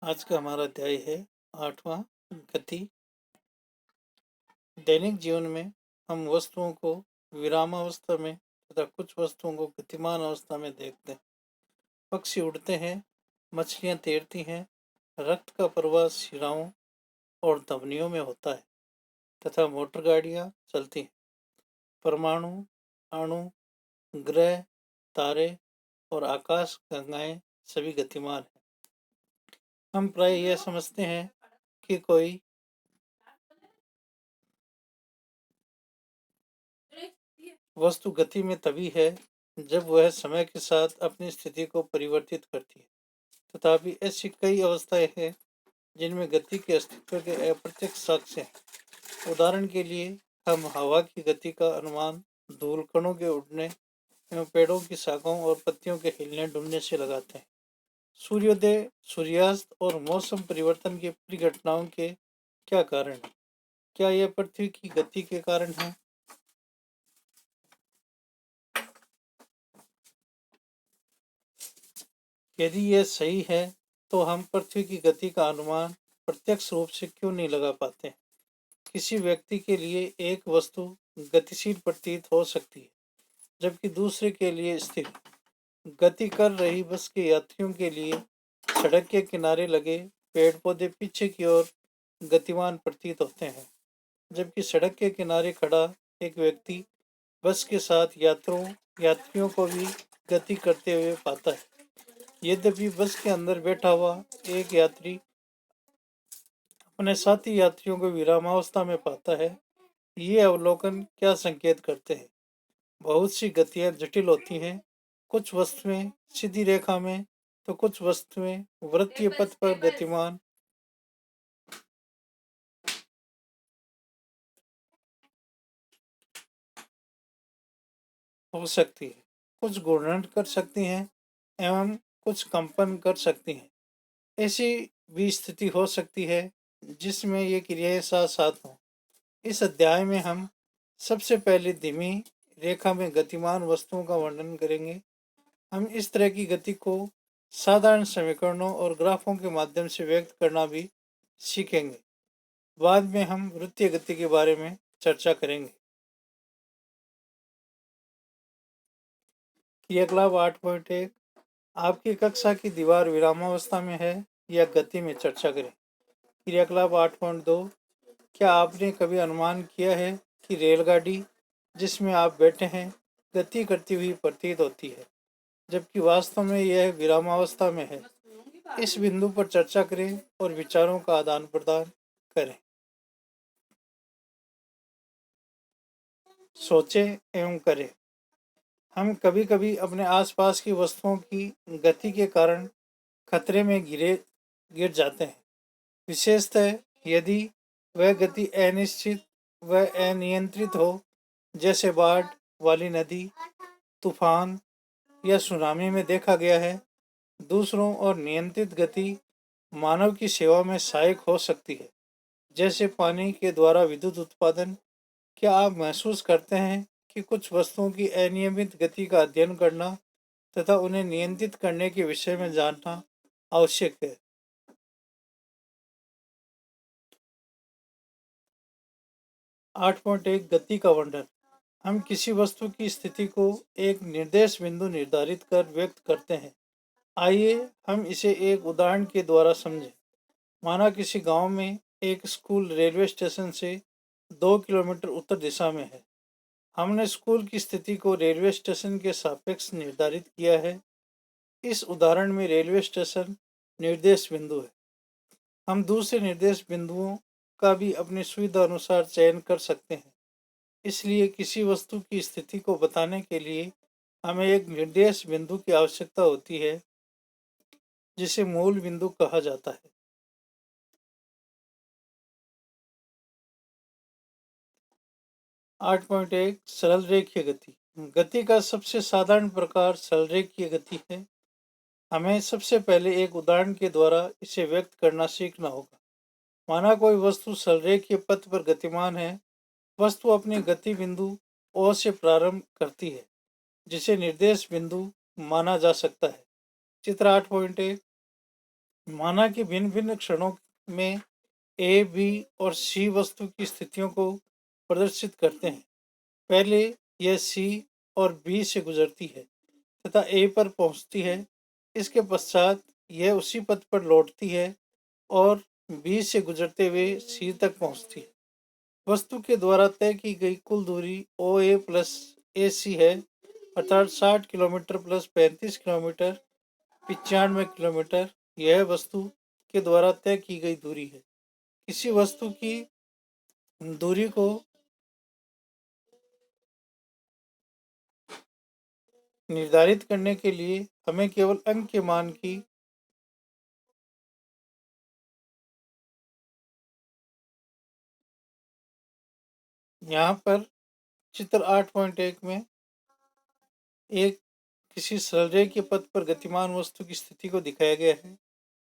आज का हमारा अध्याय है 8वां गति। दैनिक जीवन में हम वस्तुओं को विरामावस्था में तथा कुछ वस्तुओं को गतिमान अवस्था में देखते हैं। पक्षी उड़ते हैं, मछलियां तैरती हैं, रक्त का प्रवाह शिराओं और धमनियों में होता है तथा मोटर गाड़ियां चलती हैं। परमाणु, अणु, ग्रह, तारे और आकाश गंगाएं सभी गतिमान हैं। हम प्राय यह समझते हैं कि कोई वस्तु गति में तभी है जब वह समय के साथ अपनी स्थिति को परिवर्तित करती है। तथापि ऐसी कई अवस्थाएं हैं जिनमें गति के अस्तित्व के अप्रत्यक्ष साक्ष्य हैं। उदाहरण के लिए हम हवा की गति का अनुमान धूल कणों के उड़ने एवं पेड़ों की शाखाओं और पत्तियों के हिलने डुलने से लगाते हैं। सूर्योदय, सूर्यास्त और मौसम परिवर्तन की परिघटनाओं के क्या कारण है? क्या यह पृथ्वी की गति के कारण है? यदि यह सही है तो हम पृथ्वी की गति का अनुमान प्रत्यक्ष रूप से क्यों नहीं लगा पाते? किसी व्यक्ति के लिए एक वस्तु गतिशील प्रतीत हो सकती है जबकि दूसरे के लिए स्थिर। गति कर रही बस के यात्रियों के लिए सड़क के किनारे लगे पेड़ पौधे पीछे की ओर गतिमान प्रतीत होते हैं, जबकि सड़क के किनारे खड़ा एक व्यक्ति बस के साथ यात्रियों को भी गति करते हुए पाता है। यद्यपि बस के अंदर बैठा हुआ एक यात्री अपने साथी यात्रियों को विरामावस्था में पाता है। ये अवलोकन क्या संकेत करते हैं? बहुत सी गतियां जटिल होती हैं। कुछ वस्तुएं सीधी रेखा में तो कुछ वस्तुएं वृत्तीय पथ पर गतिमान हो सकती है। कुछ घूर्णन कर सकती हैं एवं कुछ कंपन कर सकती हैं। ऐसी भी स्थिति हो सकती है जिसमें ये क्रियाएं साथ साथ हों। इस अध्याय में हम सबसे पहले धीमी रेखा में गतिमान वस्तुओं का वर्णन करेंगे। हम इस तरह की गति को साधारण समीकरणों और ग्राफों के माध्यम से व्यक्त करना भी सीखेंगे। बाद में हम वृत्तीय गति के बारे में चर्चा करेंगे। क्रियाकलाप 8.1 आपकी कक्षा की दीवार विरामावस्था में है या गति में? चर्चा करें। क्रियाकलाप 8.2 क्या आपने कभी अनुमान किया है कि रेलगाड़ी जिसमें आप बैठे हैं गति करती हुई प्रतीत होती है जबकि वास्तव में यह विरामावस्था में है? इस बिंदु पर चर्चा करें और विचारों का आदान प्रदान करें। सोचें एवं करें। हम कभी कभी अपने आसपास की वस्तुओं की गति के कारण खतरे में गिर जाते हैं, विशेषतः यदि वह गति अनिश्चित व अनियंत्रित हो, जैसे बाढ़ वाली नदी, तूफान या सुनामी में देखा गया है। दूसरों और नियंत्रित गति मानव की सेवा में सहायक हो सकती है, जैसे पानी के द्वारा विद्युत उत्पादन। क्या आप महसूस करते हैं कि कुछ वस्तुओं की अनियमित गति का अध्ययन करना तथा उन्हें नियंत्रित करने के विषय में जानना आवश्यक है? 8.1 गति का वर्णन। हम किसी वस्तु की स्थिति को एक निर्देश बिंदु निर्धारित कर व्यक्त करते हैं। आइए हम इसे एक उदाहरण के द्वारा समझें। माना किसी गांव में एक स्कूल रेलवे स्टेशन से 2 किलोमीटर उत्तर दिशा में है। हमने स्कूल की स्थिति को रेलवे स्टेशन के सापेक्ष निर्धारित किया है। इस उदाहरण में रेलवे स्टेशन निर्देश बिंदु है। हम दूसरे निर्देश बिंदुओं का भी अपनी सुविधा अनुसार चयन कर सकते हैं। इसलिए किसी वस्तु की स्थिति को बताने के लिए हमें एक निर्देश बिंदु की आवश्यकता होती है जिसे मूल बिंदु कहा जाता है। 8.1 सरल रेखीय गति। गति का सबसे साधारण प्रकार सरल रेखीय गति है। हमें सबसे पहले एक उदाहरण के द्वारा इसे व्यक्त करना सीखना होगा। माना कोई वस्तु सरल रेखीय पथ पर गतिमान है। वस्तु अपनी गति बिंदु O से प्रारंभ करती है जिसे निर्देश बिंदु माना जा सकता है। चित्र 8.1 माना कि भिन्न भिन्न क्षणों में ए, बी और सी वस्तु की स्थितियों को प्रदर्शित करते हैं। पहले यह सी और बी से गुजरती है तथा ए पर पहुंचती है। इसके पश्चात यह उसी पथ पर लौटती है और बी से गुजरते हुए सी तक पहुंचती है। वस्तु के द्वारा तय की गई कुल दूरी ओ ए प्लस ए सी है, अर्थात 60 किलोमीटर प्लस 35 किलोमीटर 95 किलोमीटर। यह वस्तु के द्वारा तय की गई दूरी है। किसी वस्तु की दूरी को निर्धारित करने के लिए हमें केवल अंक के मान की यहाँ पर चित्र 8.1 में एक किसी सरल रेखा के पथ पर गतिमान वस्तु की स्थिति को दिखाया गया है।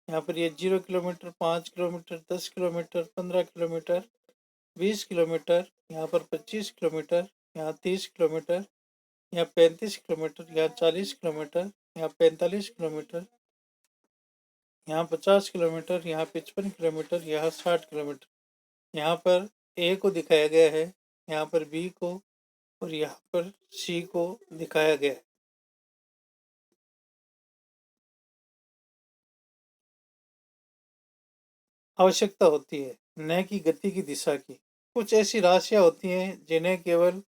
यहाँ पर ये 0 kilometre, 5 kilometre, 10 kilometre, 15 kilometre, 20 kilometre, यहाँ पर 25 किलोमीटर, यहाँ 30 किलोमीटर, यहाँ 35 किलोमीटर, यहाँ 40 किलोमीटर, यहाँ 45 किलोमीटर, यहाँ 50 किलोमीटर, यहाँ 55 किलोमीटर, यहाँ 60 किलोमीटर। यहाँ पर ए को दिखाया गया है, यहाँ पर बी को और यहाँ पर सी को दिखाया गया है। आवश्यकता होती है न कि गति की दिशा की। कुछ ऐसी राशियां होती हैं जिन्हें केवल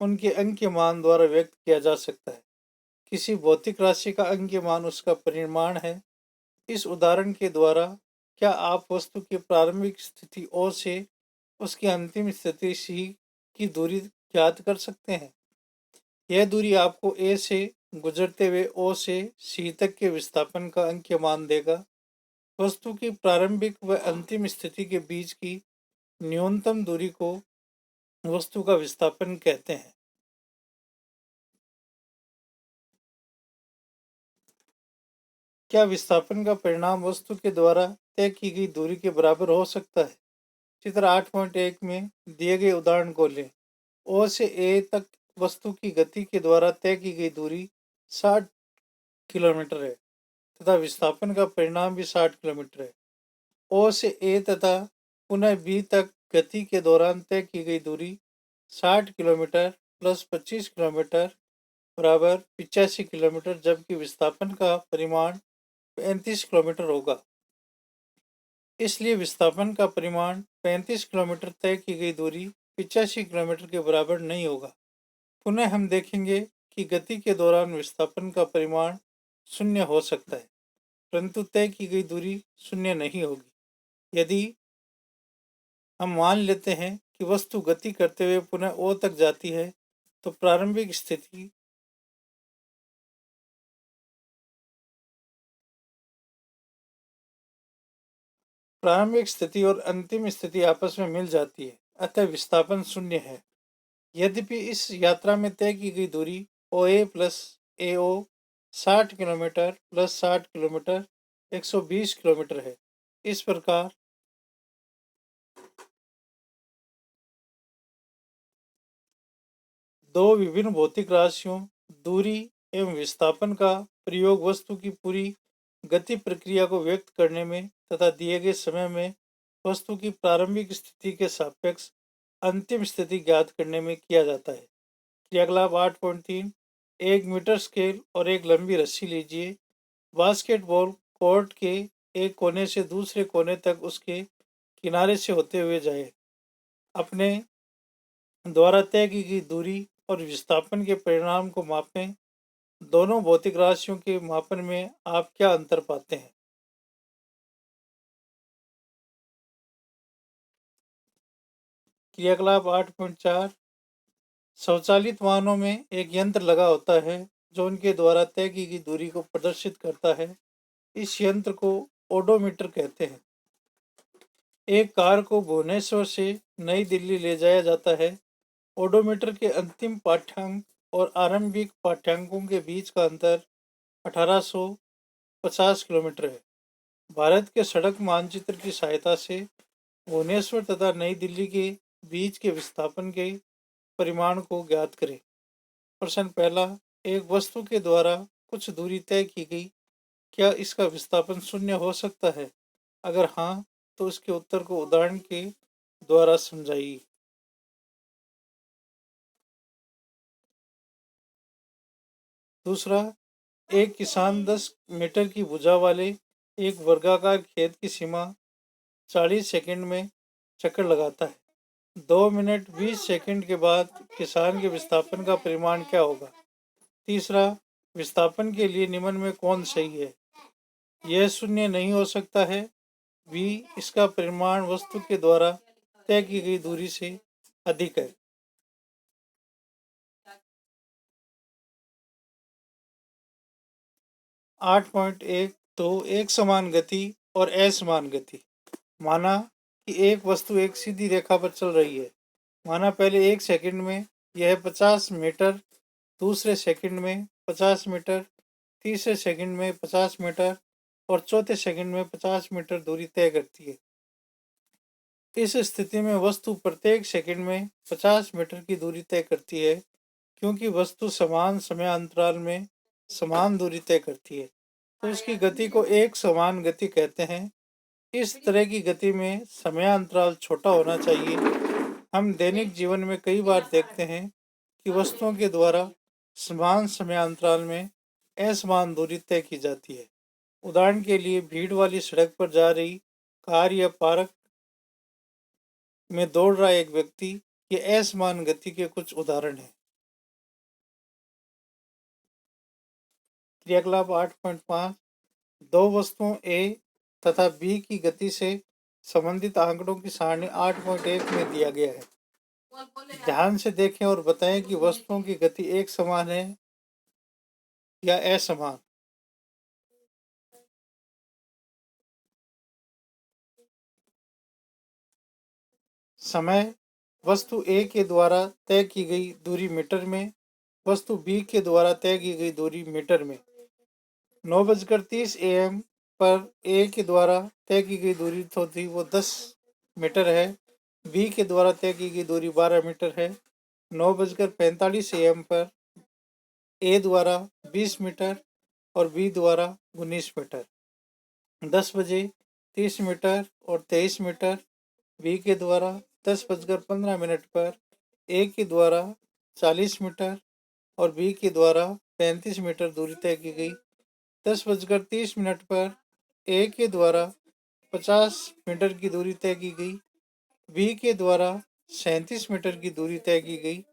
उनके अंक के मान द्वारा व्यक्त किया जा सकता है। किसी भौतिक राशि का अंक के मान उसका परिमाण है। इस उदाहरण के द्वारा क्या आप वस्तु की प्रारंभिक स्थिति ओ से उसकी अंतिम स्थिति सी की दूरी ज्ञात कर सकते हैं। यह दूरी आपको ए से गुजरते हुए ओ से सी तक के विस्थापन का अंक के मान देगा। वस्तु की प्रारंभिक व अंतिम स्थिति के बीच की न्यूनतम दूरी को वस्तु का विस्थापन कहते हैं। क्या विस्थापन का परिणाम वस्तु के द्वारा तय की गई दूरी के बराबर हो सकता है? चित्र 8.1 में दिए गए उदाहरण को लें। ओ से ए तक वस्तु की गति के द्वारा तय की गई दूरी 60 किलोमीटर है तथा विस्थापन का परिणाम भी 60 किलोमीटर है। ओ से ए तथा पुनः बी तक गति के दौरान तय की गई दूरी 60 किलोमीटर प्लस 25 किलोमीटर बराबर 85 किलोमीटर, जबकि विस्थापन का परिमाण 35 किलोमीटर होगा। इसलिए विस्थापन का परिमाण 35 किलोमीटर तय की गई दूरी 85 किलोमीटर के बराबर नहीं होगा। पुनः हम देखेंगे कि गति के दौरान विस्थापन का परिमाण शून्य हो सकता है, परंतु तय की गई दूरी शून्य नहीं होगी। यदि हम मान लेते हैं कि वस्तु गति करते हुए पुनः ओ तक जाती है तो प्रारंभिक स्थिति और अंतिम स्थिति आपस में मिल जाती है, अतः विस्थापन शून्य है। यद्यपि इस यात्रा में तय की गई दूरी ओ ए प्लस ए ओ 60 किलोमीटर प्लस 60 किलोमीटर 120 किलोमीटर है। इस प्रकार दो विभिन्न भौतिक राशियों दूरी एवं विस्थापन का प्रयोग वस्तु की पूरी गति प्रक्रिया को व्यक्त करने में तथा दिए गए समय में वस्तु की प्रारंभिक स्थिति के सापेक्ष अंतिम स्थिति ज्ञात करने में किया जाता है। क्रियाकलाप 8.3 एक मीटर स्केल और एक लंबी रस्सी लीजिए। बास्केटबॉल कोर्ट के एक कोने से दूसरे कोने तक उसके किनारे से होते हुए जाए। अपने द्वारा तय की गई दूरी और विस्थापन के परिणाम को मापें। दोनों भौतिक राशियों के मापन में आप क्या अंतर पाते हैं? क्रियाकलाप 8.4 स्वचालित वाहनों में एक यंत्र लगा होता है जो उनके द्वारा तय की गई दूरी को प्रदर्शित करता है। इस यंत्र को ओडोमीटर कहते हैं। एक कार को भुवनेश्वर से नई दिल्ली ले जाया जाता है। ओडोमीटर के अंतिम पाठ्यांक और आरंभिक पाठ्यांकों के बीच का अंतर 1850 किलोमीटर है। भारत के सड़क मानचित्र की सहायता से भुवनेश्वर तथा नई दिल्ली के बीच के विस्थापन के परिमाण को ज्ञात करें। प्रश्न पहला, एक वस्तु के द्वारा कुछ दूरी तय की गई, क्या इसका विस्थापन शून्य हो सकता है? अगर हाँ, तो इसके उत्तर को उदाहरण के द्वारा समझाइए। दूसरा, एक किसान 10 मीटर की भुजा वाले एक वर्गाकार खेत की सीमा 40 सेकंड में चक्कर लगाता है। 2 मिनट 20 सेकंड के बाद किसान के विस्थापन का परिमाण क्या होगा? तीसरा, विस्थापन के लिए निम्न में कौन सही है? यह शून्य नहीं हो सकता है। बी, इसका परिमाण वस्तु के द्वारा तय की गई दूरी से अधिक है। 8.1 तो एक समान गति और असमान गति। माना कि एक वस्तु एक सीधी रेखा पर चल रही है। माना पहले 1 सेकंड में यह 50 मीटर, दूसरे सेकंड में 50 मीटर, तीसरे सेकंड में 50 मीटर और चौथे सेकंड में 50 मीटर दूरी तय करती है। इस स्थिति में वस्तु प्रत्येक सेकंड में 50 मीटर की दूरी तय करती है, क्योंकि वस्तु समान समय अंतराल में समान दूरी तय करती है, तो इसकी गति को एक समान गति कहते हैं। इस तरह की गति में समय अंतराल छोटा होना चाहिए। हम दैनिक जीवन में कई बार देखते हैं कि वस्तुओं के द्वारा समान समय अंतराल में असमान दूरी तय की जाती है। उदाहरण के लिए, भीड़ वाली सड़क पर जा रही कार या पार्क में दौड़ रहा एक व्यक्ति, ये असमान गति के कुछ उदाहरण हैं। क्रियाकलाप 8.5, दो वस्तुओं ए तथा बी की गति से संबंधित आंकड़ों की सारणी 8.1 में दिया गया है। ध्यान से देखें और बताएं कि वस्तुओं की गति एक समान है या असमान। समय, वस्तु ए के द्वारा तय की गई दूरी मीटर में, वस्तु बी के द्वारा तय की गई दूरी मीटर में। 9:30 AM पर ए के द्वारा तय की गई दूरी तो थी वो 10 मीटर है। बी के द्वारा तय की गई दूरी 12 मीटर है। 9:45 AM पर ए द्वारा 20 मीटर और बी द्वारा 19 मीटर। 10:30 और 23 मीटर बी के द्वारा। 10:15 पर ए के द्वारा 40 मीटर और बी के द्वारा 35 मीटर दूरी तय की गई। 10:30 पर ए के द्वारा 50 मीटर की दूरी तय की गई। बी के द्वारा 37 मीटर की दूरी तय की गई।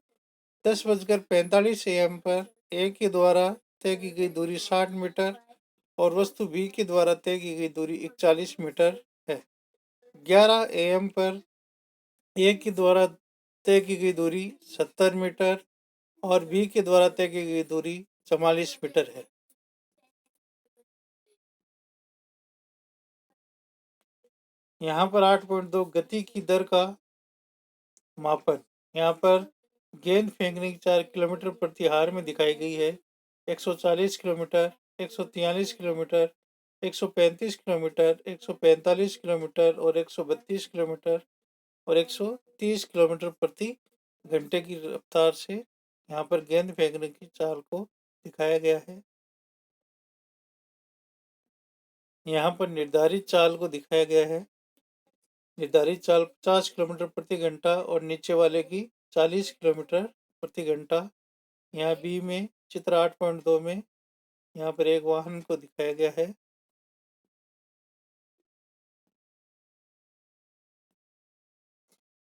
10:45 AM पर ए के द्वारा तय की गई दूरी 60 मीटर और वस्तु बी के द्वारा तय की गई दूरी 41 मीटर है। 11 AM पर ए के द्वारा तय की गई दूरी 70 मीटर और बी के द्वारा तय की गई दूरी 44 मीटर है। यहाँ पर 8.2 गति की दर का मापन। यहाँ पर गेंद फेंकने की 4 किलोमीटर प्रति हार में दिखाई गई है। 140 किलोमीटर, 143 किलोमीटर, 135 किलोमीटर, 145 किलोमीटर और 132 किलोमीटर और 130 किलोमीटर प्रति घंटे की रफ्तार से यहाँ पर गेंद फेंकने की चाल को दिखाया गया है। यहाँ पर निर्धारित चाल को दिखाया गया है। निर्धारित चाल 50 किलोमीटर प्रति घंटा और नीचे वाले की 40 किलोमीटर प्रति घंटा। यहाँ बी में चित्र 8.2 में यहाँ पर एक वाहन को दिखाया गया है।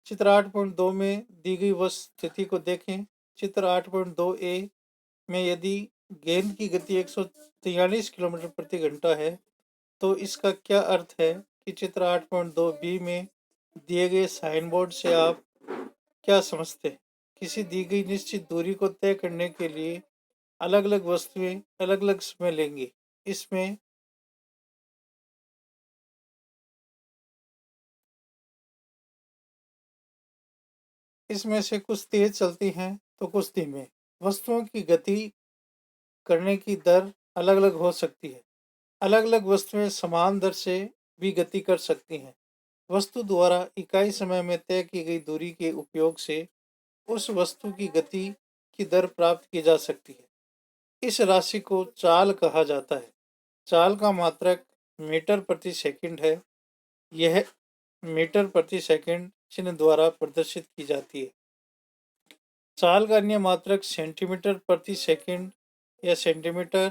चित्र 8.2 में दी गई स्थिति को देखें। चित्र 8.2 ए में यदि गेंद की गति 143 किलोमीटर प्रति घंटा है, तो इसका क्या अर्थ है कि चित्र 8.2 बी में दिए गए साइन बोर्ड से आप क्या समझते हैं? किसी दी गई निश्चित दूरी को तय करने के लिए अलग अलग वस्तुएं अलग अलग समय लेंगी। इसमें से कुछ तेज चलती हैं तो कुछ धीमे। वस्तुओं की गति करने की दर अलग अलग हो सकती है। अलग अलग वस्तुएं समान दर से भी गति कर सकती हैं। वस्तु द्वारा इकाई समय में तय की गई दूरी के उपयोग से उस वस्तु की गति की दर प्राप्त की जा सकती है। इस राशि को चाल कहा जाता है। चाल का मात्रक मीटर प्रति सेकंड है। यह मीटर प्रति सेकंड चिन्ह द्वारा प्रदर्शित की जाती है। चाल का अन्य मात्रक सेंटीमीटर प्रति सेकंड या सेंटीमीटर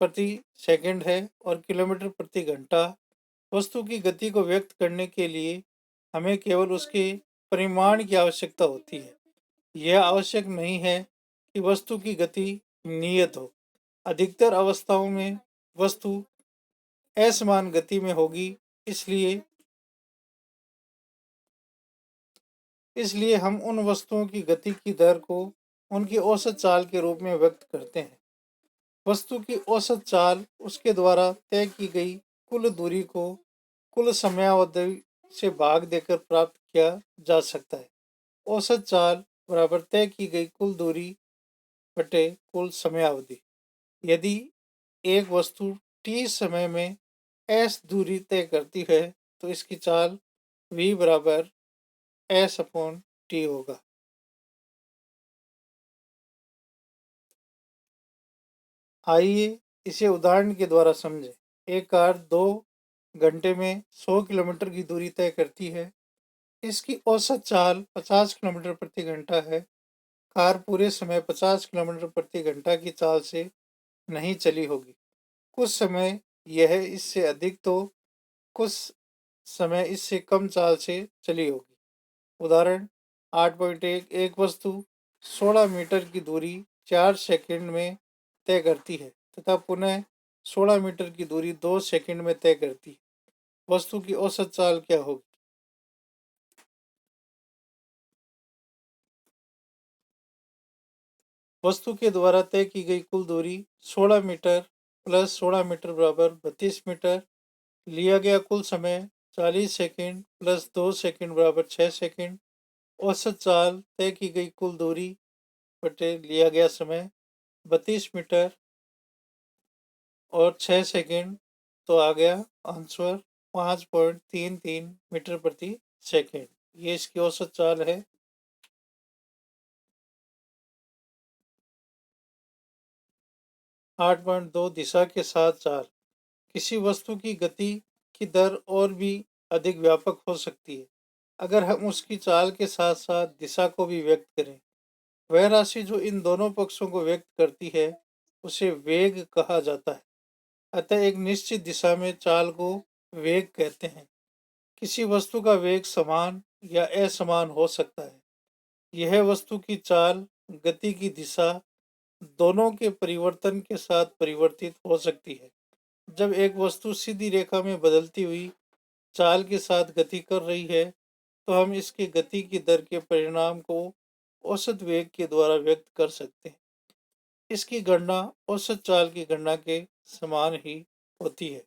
प्रति सेकंड है और किलोमीटर प्रति घंटा। वस्तु की गति को व्यक्त करने के लिए हमें केवल उसके परिमाण की आवश्यकता होती है। यह आवश्यक नहीं है कि वस्तु की गति नियत हो। अधिकतर अवस्थाओं में वस्तु असमान गति में होगी, इसलिए इसलिए हम उन वस्तुओं की गति की दर को उनकी औसत चाल के रूप में व्यक्त करते हैं। वस्तु की औसत चाल उसके द्वारा तय की गई कुल दूरी को कुल समयावधि से भाग देकर प्राप्त किया जा सकता है। औसत चाल बराबर तय की गई कुल दूरी बटे कुल समयावधि। यदि एक वस्तु t समय में s दूरी तय करती है तो इसकी चाल v बराबर s/t होगा। आइए इसे उदाहरण के द्वारा समझें। एक कार 2 घंटे में 100 किलोमीटर की दूरी तय करती है। इसकी औसत चाल 50 किलोमीटर प्रति घंटा है। कार पूरे समय 50 किलोमीटर प्रति घंटा की चाल से नहीं चली होगी। कुछ समय यह इससे अधिक तो कुछ समय इससे कम चाल से चली होगी। उदाहरण 8.1 एक वस्तु 16 मीटर की दूरी 4 सेकंड में तय करती है तथा पुनः 16 मीटर की दूरी 2 सेकंड में तय करती है। वस्तु की औसत चाल क्या होगी? वस्तु के द्वारा तय की गई कुल दूरी 16 मीटर प्लस 16 मीटर बराबर 32 मीटर। लिया गया कुल समय 40 सेकंड प्लस 2 सेकंड बराबर 6 सेकंड। औसत चाल तय की गई कुल दूरी बटे लिया गया समय 32 मीटर और 6 सेकंड, तो आ गया आंसर 5.33 मीटर प्रति सेकंड। ये इसकी औसत चाल है। 8.2 दिशा के साथ चाल। किसी वस्तु की गति की दर और भी अधिक व्यापक हो सकती है अगर हम उसकी चाल के साथ साथ दिशा को भी व्यक्त करें। वह राशि जो इन दोनों पक्षों को व्यक्त करती है उसे वेग कहा जाता है। अतः एक निश्चित दिशा में चाल को वेग कहते हैं। किसी वस्तु का वेग समान या असमान हो सकता है। यह वस्तु की चाल, गति की दिशा दोनों के परिवर्तन के साथ परिवर्तित हो सकती है। जब एक वस्तु सीधी रेखा में बदलती हुई चाल के साथ गति कर रही है तो हम इसके गति की दर के परिणाम को औसत वेग के द्वारा व्यक्त कर सकते हैं। इसकी गणना औसत चाल की गणना के समान ही होती है।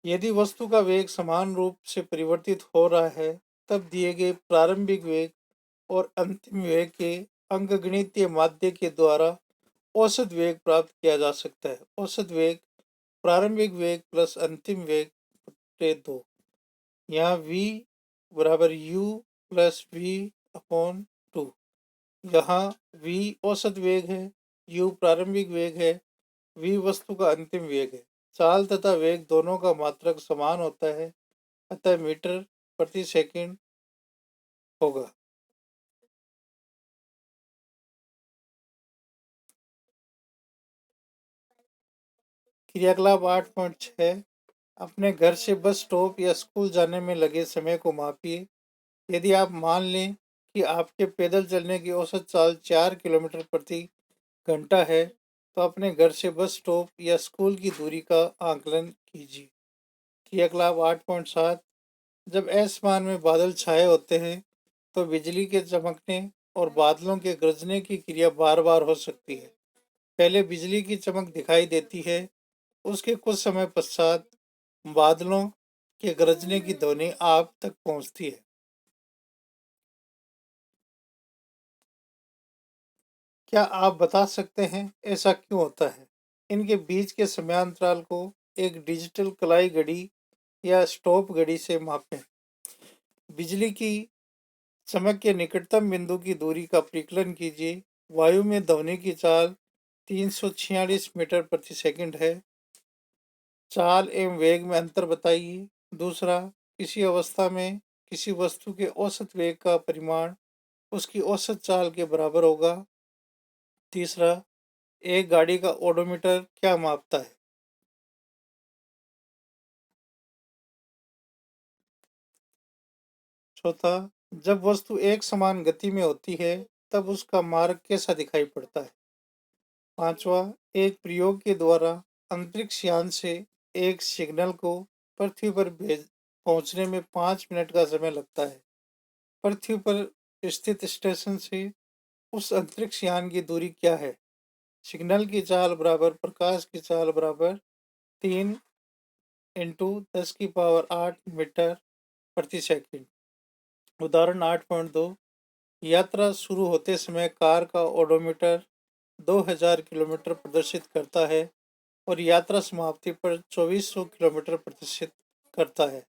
यदि वस्तु का वेग समान रूप से परिवर्तित हो रहा है तब दिए गए प्रारंभिक वेग और अंतिम वेग के अंकगणितीय माध्य के द्वारा औसत वेग प्राप्त किया जा सकता है। औसत वेग प्रारंभिक वेग प्लस अंतिम वेग बटे 2। यहाँ v बराबर u प्लस v अपॉन 2। यहाँ v औसत वेग है, u प्रारंभिक वेग है, v वस्तु का अंतिम वेग है। चाल तथा वेग दोनों का मात्रक समान होता है, अतः मीटर प्रति सेकंड होगा। क्रियाकलाप 8.6 अपने घर से बस स्टॉप या स्कूल जाने में लगे समय को मापिए। यदि आप मान लें कि आपके पैदल चलने की औसत चाल 4 किलोमीटर प्रति घंटा है तो अपने घर से बस स्टॉप या स्कूल की दूरी का आकलन कीजिए। क्रियाकलाप 8.7 जब आसमान में बादल छाए होते हैं तो बिजली के चमकने और बादलों के गरजने की क्रिया बार बार हो सकती है। पहले बिजली की चमक दिखाई देती है, उसके कुछ समय पश्चात बादलों के गरजने की ध्वनि आप तक पहुंचती है। क्या आप बता सकते हैं ऐसा क्यों होता है? इनके बीच के समयांतराल को एक डिजिटल कलाई घड़ी या स्टॉप घड़ी से मापें। बिजली की चमक के निकटतम बिंदु की दूरी का परिकलन कीजिए। वायु में ध्वनि की चाल 346 मीटर प्रति सेकंड है। चाल एवं वेग में अंतर बताइए। दूसरा, किसी अवस्था में किसी वस्तु के औसत वेग का परिमाण उसकी औसत चाल के बराबर होगा। तीसरा, एक गाड़ी का ओडोमीटर क्या मापता है? चौथा, जब वस्तु एक समान गति में होती है तब उसका मार्ग कैसा दिखाई पड़ता है? पांचवा, एक प्रयोग के द्वारा अंतरिक्ष यान से एक सिग्नल को पृथ्वी पर भेज पहुंचने में 5 मिनट का समय लगता है। पृथ्वी पर स्थित स्टेशन से उस अंतरिक्ष यान की दूरी क्या है? सिग्नल की चाल बराबर प्रकाश की चाल बराबर 3 × 10⁸ मीटर प्रति सेकंड। उदाहरण 8.2, यात्रा शुरू होते समय कार का ओडोमीटर 2000 किलोमीटर प्रदर्शित करता है और यात्रा समाप्ति पर 2400 किलोमीटर प्रदर्शित करता है।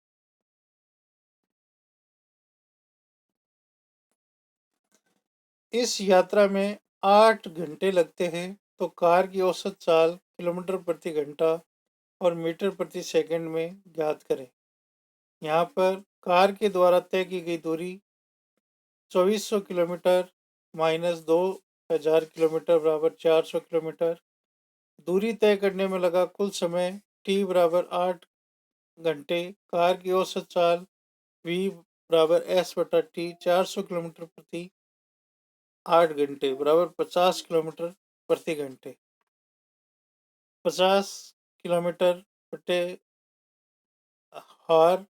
इस यात्रा में 8 घंटे लगते हैं, तो कार की औसत चाल किलोमीटर प्रति घंटा और मीटर प्रति सेकंड में ज्ञात करें। यहाँ पर कार के द्वारा तय की गई दूरी 2400 किलोमीटर माइनस 2000 किलोमीटर बराबर 400 किलोमीटर। दूरी तय करने में लगा कुल समय t बराबर 8 घंटे। कार की औसत चाल v बराबर s/t 400 किलोमीटर प्रति 8 घंटे बराबर 50 किलोमीटर प्रति घंटे। 50 किलोमीटर बटे हार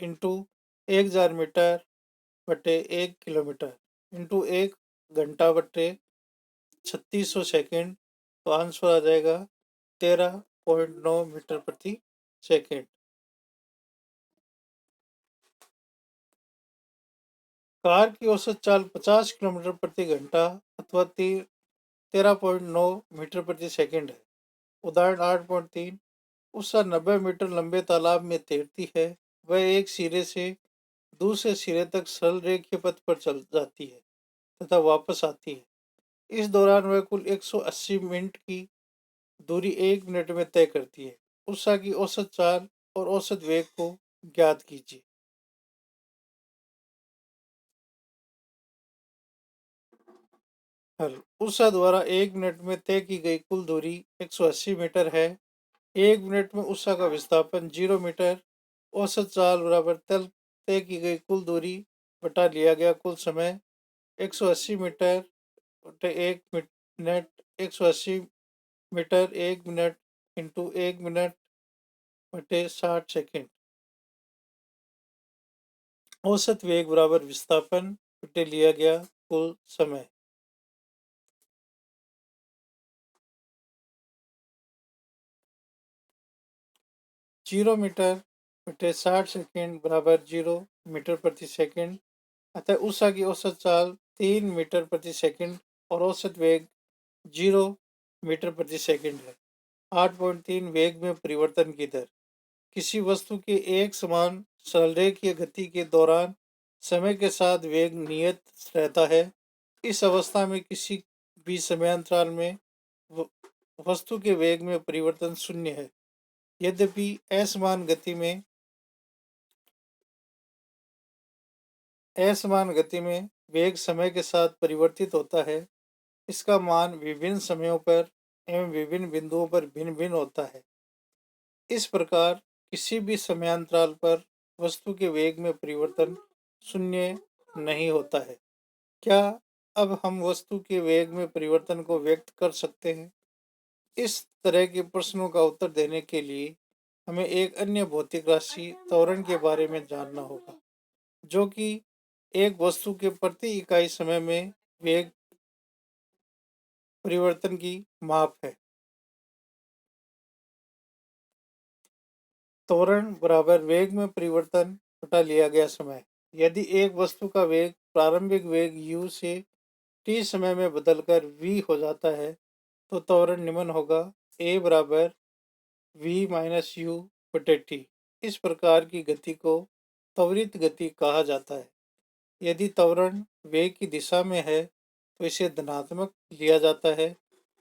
इंटू 1000 मीटर बटे 1 किलोमीटर इंटू 1 घंटा बटे 3600 सेकेंड, तो आंसर आ जाएगा 13.9 मीटर प्रति सेकेंड। कार की औसत चाल 50 किलोमीटर प्रति घंटा अथवा 13.9 मीटर प्रति सेकेंड है। उदाहरण 8.3, उषा 90 मीटर लंबे तालाब में तैरती है। वह एक सिरे से दूसरे सिरे तक सरल रेखीय पथ पर चल जाती है तथा वापस आती है। इस दौरान वह कुल 180 मिनट की दूरी 1 मिनट में तय करती है। उषा की औसत चाल और औसत वेग को ज्ञात कीजिए। हल, उषा द्वारा 1 मिनट में तय की गई कुल दूरी 180 मीटर है। 1 मिनट में उषा का विस्थापन 0 मीटर। औसत चाल बराबर तय की गई कुल दूरी बटा लिया गया कुल समय 180 मीटर बटे 1 minute. 180 metre 1 minute into 1 minute बटे 60 सेकेंड। औसत वेग बराबर विस्थापन बटे लिया गया कुल समय। 0 मीटर बटे 60 सेकेंड बराबर 0 मीटर प्रति सेकेंड। अतः उषा की औसत चाल 3 मीटर प्रति सेकेंड और औसत वेग 0 मीटर प्रति सेकेंड है। 8.3, वेग में परिवर्तन की दर। किसी वस्तु के एक समान सरलरेखीय गति के दौरान समय के साथ वेग नियत रहता है। इस अवस्था में किसी भी समयांतराल में वस्तु के वेग में परिवर्तन शून्य है। यद्यपि असमान गति में वेग समय के साथ परिवर्तित होता है। इसका मान विभिन्न समयों पर एवं विभिन्न बिंदुओं पर भिन्न भिन्न होता है। इस प्रकार किसी भी समयांतराल पर वस्तु के वेग में परिवर्तन शून्य नहीं होता है। क्या अब हम वस्तु के वेग में परिवर्तन को व्यक्त कर सकते हैं? इस तरह के प्रश्नों का उत्तर देने के लिए हमें एक अन्य भौतिक राशि त्वरण के बारे में जानना होगा, जो कि एक वस्तु के प्रति इकाई समय में वेग परिवर्तन की माप है। त्वरण बराबर वेग में परिवर्तन बटा लिया गया समय। यदि एक वस्तु का वेग प्रारंभिक वेग u से t समय में बदलकर v हो जाता है, तो त्वरण निम्न होगा: a बराबर v माइनस u बटे t। इस प्रकार की गति को त्वरित गति कहा जाता है। यदि त्वरण वेग की दिशा में है तो इसे धनात्मक लिया जाता है,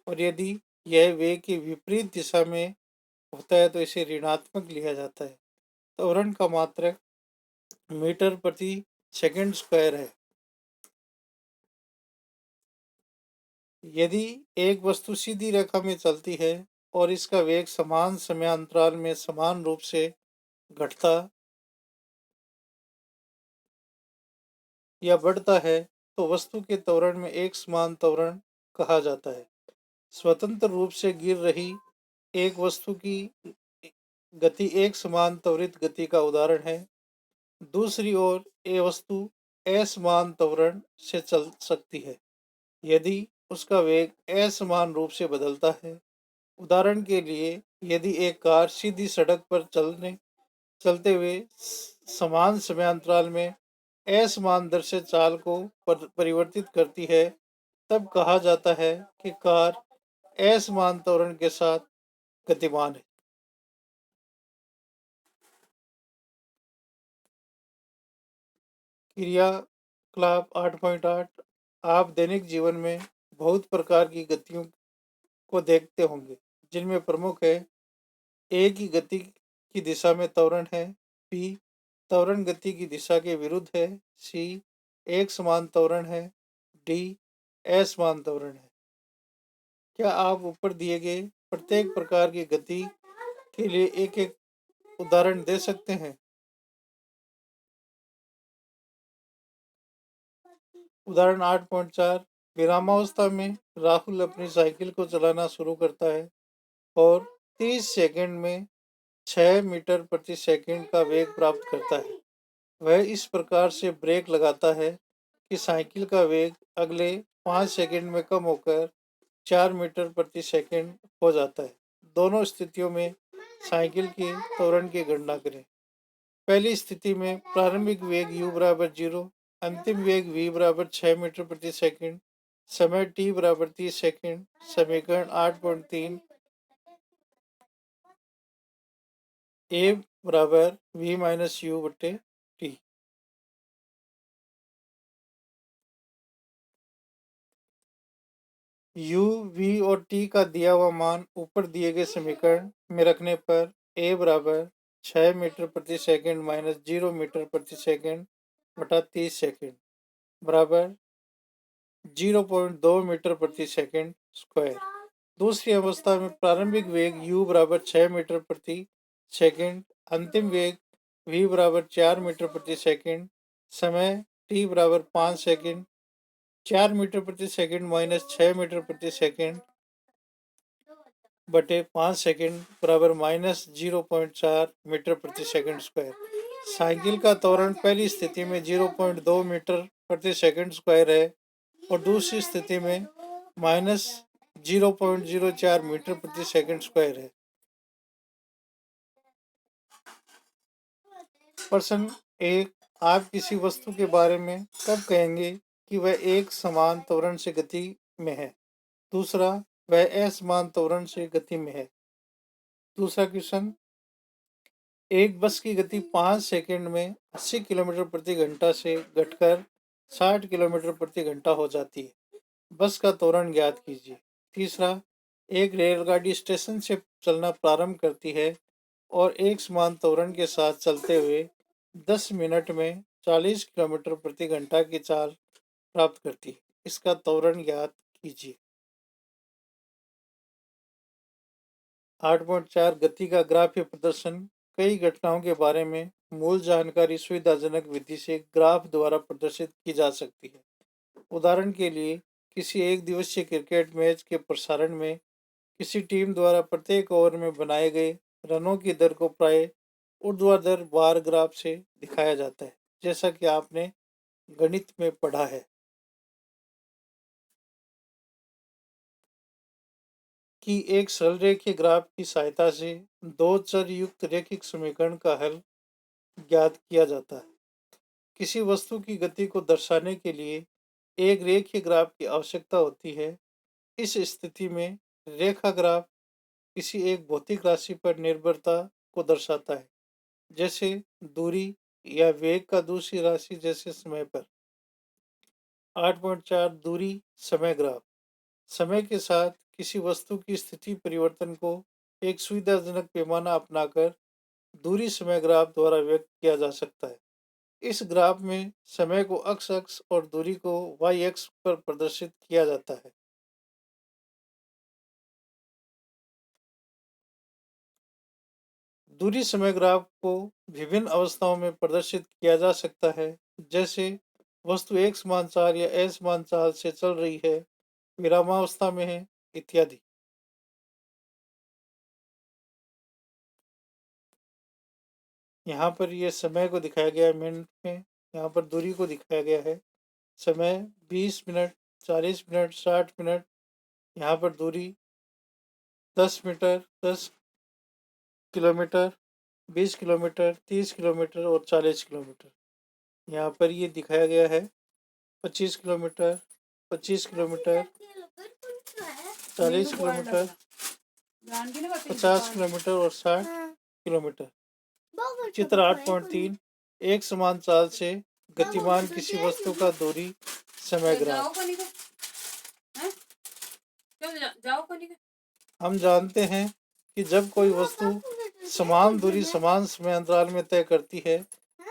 और यदि यह वेग की विपरीत दिशा में होता है तो इसे ऋणात्मक लिया जाता है। त्वरण का मात्रक मीटर प्रति सेकंड स्क्वायर है। यदि एक वस्तु सीधी रेखा में चलती है और इसका वेग समान समयांतराल में समान रूप से घटता या बढ़ता है तो वस्तु के त्वरण में एक समान त्वरण कहा जाता है। स्वतंत्र रूप से गिर रही एक वस्तु की गति एक समान त्वरित गति का उदाहरण है। दूसरी ओर ये वस्तु असमान त्वरण से चल सकती है यदि उसका वेग असमान रूप से बदलता है। उदाहरण के लिए, यदि एक कार सीधी सड़क पर चलते हुए समान समयांतराल में असमान दर से चाल को परिवर्तित करती है, तब कहा जाता है कि कार असमान त्वरण के साथ गतिमान है। क्रियाकलाप 8.8। आप दैनिक जीवन में बहुत प्रकार की गतियों को देखते होंगे, जिनमें प्रमुख है: ए की गति की दिशा में त्वरण है, बी त्वरण गति की दिशा के विरुद्ध है, सी एक समान त्वरण है, डी असमान त्वरण है। क्या आप ऊपर दिए गए प्रत्येक प्रकार की गति के लिए एक एक उदाहरण दे सकते हैं? उदाहरण 8.4। विरामावस्था में राहुल अपनी साइकिल को चलाना शुरू करता है और 30 सेकंड में 6 मीटर प्रति सेकंड का वेग प्राप्त करता है। वह इस प्रकार से ब्रेक लगाता है कि साइकिल का वेग अगले 5 सेकंड में कम होकर 4 मीटर प्रति सेकंड हो जाता है। दोनों स्थितियों में साइकिल के त्वरण की गणना करें। पहली स्थिति में प्रारंभिक वेग u बराबर 0, अंतिम वेग v बराबर 6 मीटर प्रति सेकंड, समय t बराबर 30 सेकंड। समीकरण 8.3 a बराबर v माइनस u बटे t। u, v और t का दिया हुआ मान ऊपर दिए गए समीकरण में रखने पर a बराबर 6 मीटर प्रति सेकंड माइनस 0 मीटर प्रति सेकंड बटा 30 सेकंड बराबर 0.2 मीटर प्रति सेकंड स्क्वायर। दूसरी अवस्था में प्रारंभिक वेग u बराबर 6 मीटर प्रति सेकंड, अंतिम वेग v बराबर 4 मीटर प्रति सेकंड, समय t बराबर 5 सेकंड। 4 मीटर प्रति सेकंड माइनस 6 मीटर प्रति सेकंड बटे 5 सेकंड बराबर माइनस 0.4 मीटर प्रति सेकंड स्क्वायर। साइकिल का त्वरण पहली स्थिति में 0.2 मीटर प्रति सेकंड स्क्वायर है और दूसरी स्थिति में माइनस 0.04 मीटर प्रति सेकंड स्क्वायर है। प्रश्न 1। आप किसी वस्तु के बारे में कब कहेंगे कि वह एक समान त्वरण से गति में है? दूसरा, वह असमान त्वरण से गति में है। दूसरा क्वेश्चन, एक बस की गति 5 सेकंड में 80 किलोमीटर प्रति घंटा से घटकर 60 किलोमीटर प्रति घंटा हो जाती है। बस का त्वरण ज्ञात कीजिए। तीसरा, एक रेलगाड़ी स्टेशन से चलना प्रारंभ करती है और एक समान त्वरण के साथ चलते हुए 10 मिनट में 40 किलोमीटर प्रति घंटा की चाल प्राप्त करती है। इसका त्वरण ज्ञात कीजिए। 8.4 गति का ग्राफीय प्रदर्शन। कई घटनाओं के बारे में मूल जानकारी सुविधाजनक विधि से ग्राफ द्वारा प्रदर्शित की जा सकती है। उदाहरण के लिए, किसी एक दिवसीय क्रिकेट मैच के प्रसारण में किसी टीम द्वारा प्रत्येक ओवर में बनाए गए रनों की दर को प्राय ऊर्ध्वाधर बार ग्राफ से दिखाया जाता है, जैसा कि आपने गणित में पढ़ा है कि एक सरल रेखीय ग्राफ की सहायता से दो चर युक्त रैखिक समीकरण का हल ज्ञात किया जाता है। किसी वस्तु की गति को दर्शाने के लिए एक रेखीय ग्राफ की आवश्यकता होती है। इस स्थिति में रेखा ग्राफ किसी एक भौतिक राशि पर निर्भरता को दर्शाता है, जैसे दूरी या वेग का दूसरी राशि जैसे समय पर। 8.4 दूरी समय ग्राफ। समय के साथ किसी वस्तु की स्थिति परिवर्तन को एक सुविधाजनक पैमाना अपनाकर दूरी समय ग्राफ द्वारा व्यक्त किया जा सकता है। इस ग्राफ में समय को x अक्ष और दूरी को y अक्ष पर प्रदर्शित किया जाता है। दूरी समय ग्राफ को विभिन्न अवस्थाओं में प्रदर्शित किया जा सकता है, जैसे वस्तु एक समान चाल या असमान चाल से चल रही है, विरामावस्था में है, इत्यादि। यहाँ पर ये समय को दिखाया गया है मिनट में, यहाँ पर दूरी को दिखाया गया है। समय 20 मिनट, 40 मिनट, 60 मिनट। यहाँ पर दूरी 10 मीटर, 10 किलोमीटर, 20 किलोमीटर, 30 किलोमीटर और 40 किलोमीटर। यहाँ पर ये दिखाया गया है 25 किलोमीटर, 25 किलोमीटर, 40 किलोमीटर, 50 किलोमीटर और 60 किलोमीटर। चित्र 8.3 एक समान चाल से गतिमान किसी वस्तु का दूरी समय ग्राफ। हम जानते हैं कि जब कोई वस्तु समान दूरी समान समय अंतराल में तय करती है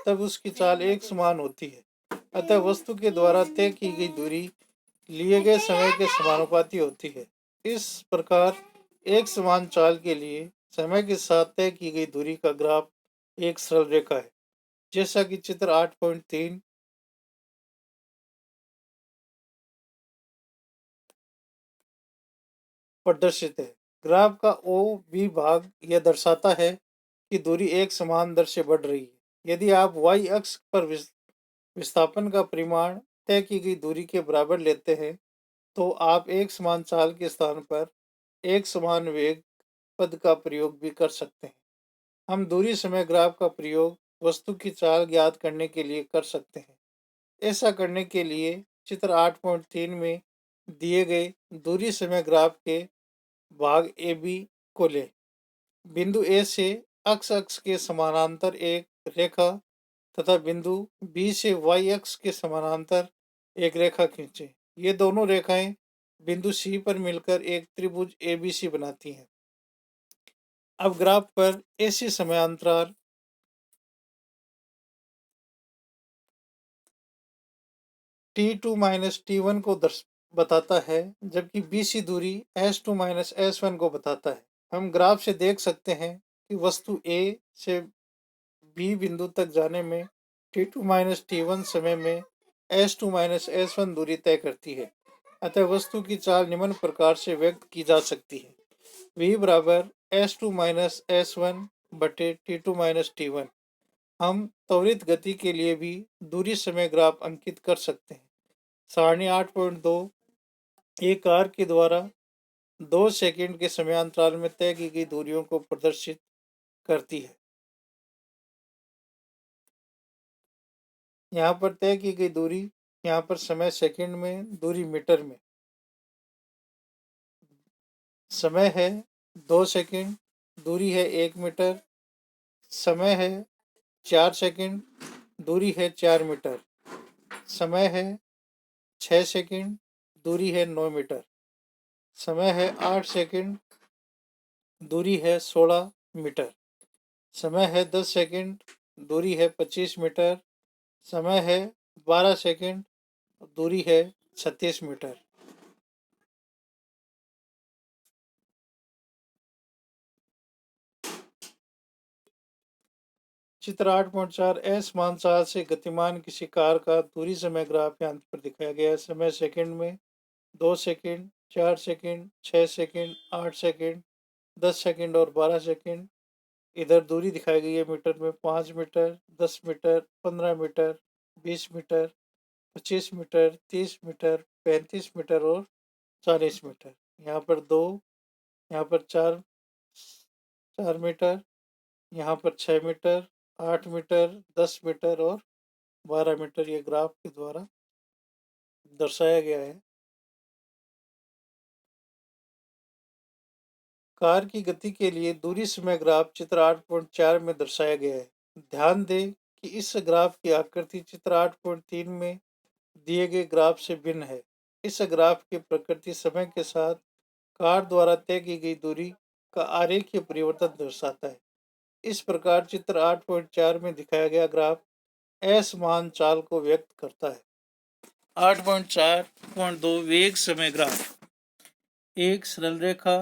तब उसकी चाल एक समान होती है। अतः वस्तु के द्वारा तय की गई दूरी लिए गए समय के समानुपाती होती है। इस प्रकार एक समान चाल के लिए समय के साथ तय की गई दूरी का ग्राफ एक सरल रेखा है, जैसा कि चित्र 8.3 प्रदर्शित है। ग्राफ का ओ बी भाग यह दर्शाता है कि दूरी एक समान दर से बढ़ रही है। यदि आप y अक्ष पर विस्थापन का परिमाण तय की गई दूरी के बराबर लेते हैं तो आप एक समान चाल के स्थान पर एक समान वेग पद का प्रयोग भी कर सकते हैं। हम दूरी समय ग्राफ का प्रयोग वस्तु की चाल ज्ञात करने के लिए कर सकते हैं। ऐसा करने के लिए चित्र 8.3 में दिए गए दूरी समय ग्राफ के भाग ए बी को लें। बिंदु ए से x अक्ष के समानांतर एक रेखा तथा बिंदु बी से y अक्ष के समानांतर एक रेखा खींचें। ये दोनों रेखाएं बिंदु सी पर मिलकर एक त्रिभुज ABC बनाती हैं। अब ग्राफ पर AC समयांतराल T2 माइनस T1 को बताता है, जबकि BC दूरी S2 माइनस S1 को बताता है। हम ग्राफ से देख सकते हैं कि वस्तु A से B बिंदु तक जाने में T2 माइनस T1 समय में S2 माइनस S1 दूरी तय करती है। अतः वस्तु की चाल निम्न प्रकार से व्यक्त की जा सकती है। V बराबर S2 माइनस S1 बटे T2 माइनस T1। हम त्वरित गति के लिए भी दूरी समय ग्राफ अंकित कर सकते हैं। सारणी 8.2 एक कार के द्वारा 2 सेकंड के समयांतराल में तय की गई दूरियों को प्रदर्शित करती है। यहाँ पर तय की गई दूरी, यहाँ पर समय सेकंड में, दूरी मीटर में। समय है 2 सेकंड, दूरी है 1 मीटर। समय है 4 सेकंड, दूरी है 4 मीटर। समय है 6 सेकंड, दूरी है 9 मीटर। समय है 8 सेकंड, दूरी है 16 मीटर। समय है 10 सेकंड, दूरी है 25 मीटर। समय है 12 सेकंड, दूरी है 36 मीटर। चित्र 8.4 असमान चाल से गतिमान किसी कार का दूरी समय ग्राफ यहाँ पर दिखाया गया है। समय सेकंड में 2 second, 4 second, 6 second, 8 second, 10 second और 12 सेकंड। इधर दूरी दिखाई गई है मीटर में 5 metre, 10 metre, 15 metre, 20 metre, 25 metre, 30 metre, 35 metre और 40 मीटर। यहाँ पर 2, यहाँ पर 4 मीटर, यहाँ पर 6 मीटर, 8 मीटर, 10 मीटर और 12 मीटर ये ग्राफ के द्वारा दर्शाया गया है। कार की गति के लिए दूरी समय ग्राफ चित्र 8.4 में दर्शाया गया है। ध्यान दें कि इस ग्राफ की आकृति चित्र 8.3 में दिए गए ग्राफ से भिन्न है। इस ग्राफ की प्रकृति समय के साथ कार द्वारा तय की गई दूरी का आरेखीय परिवर्तन दर्शाता है। इस प्रकार चित्र 8.4 में दिखाया गया ग्राफ असमान चाल को व्यक्त करता है। 8.4.2 वेग समय ग्राफ। एक सरल रेखा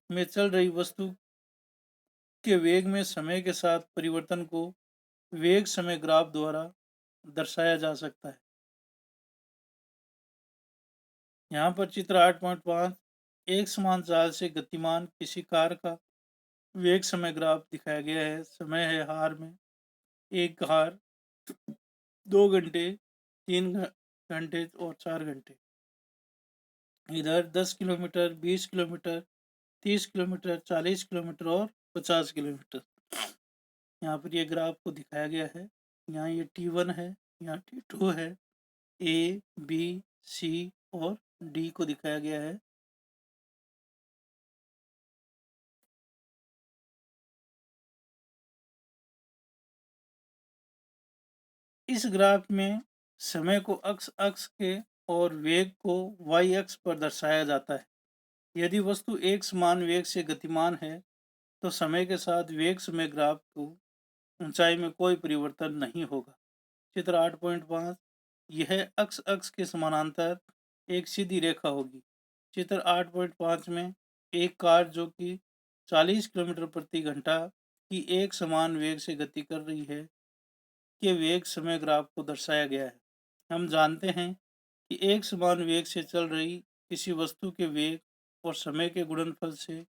में चल रही वस्तु के वेग में समय के साथ परिवर्तन को वेग समय ग्राफ द्वारा दर्शाया जा सकता है। यहाँ पर चित्र 8.5 एक समान चाल से गतिमान किसी कार का वेग समय ग्राफ दिखाया गया है। समय है हार में, एक हार, 2 घंटे, 3 घंटे और 4 घंटे। इधर 10 किलोमीटर, 20 किलोमीटर, 30 किलोमीटर, 40 किलोमीटर और 50 किलोमीटर। यहाँ पर ये ग्राफ को दिखाया गया है। यहाँ ये T1 है, यहाँ T2 है, A, B, C और D को दिखाया गया है। इस ग्राफ में समय को x अक्ष के और वेग को y अक्ष पर दर्शाया जाता है। यदि वस्तु एक समान वेग से गतिमान है तो समय के साथ वेग समय ग्राफ को ऊंचाई में कोई परिवर्तन नहीं होगा। चित्र 8.5 यह x अक्ष के समानांतर एक सीधी रेखा होगी। चित्र 8.5 में एक कार जो कि 40 किलोमीटर प्रति घंटा की एक समान वेग से गति कर रही है के वेग समय ग्राफ को दर्शाया गया है। हम जानते हैं कि एक समान वेग से चल रही किसी वस्तु के वेग और समय के गुणनफल से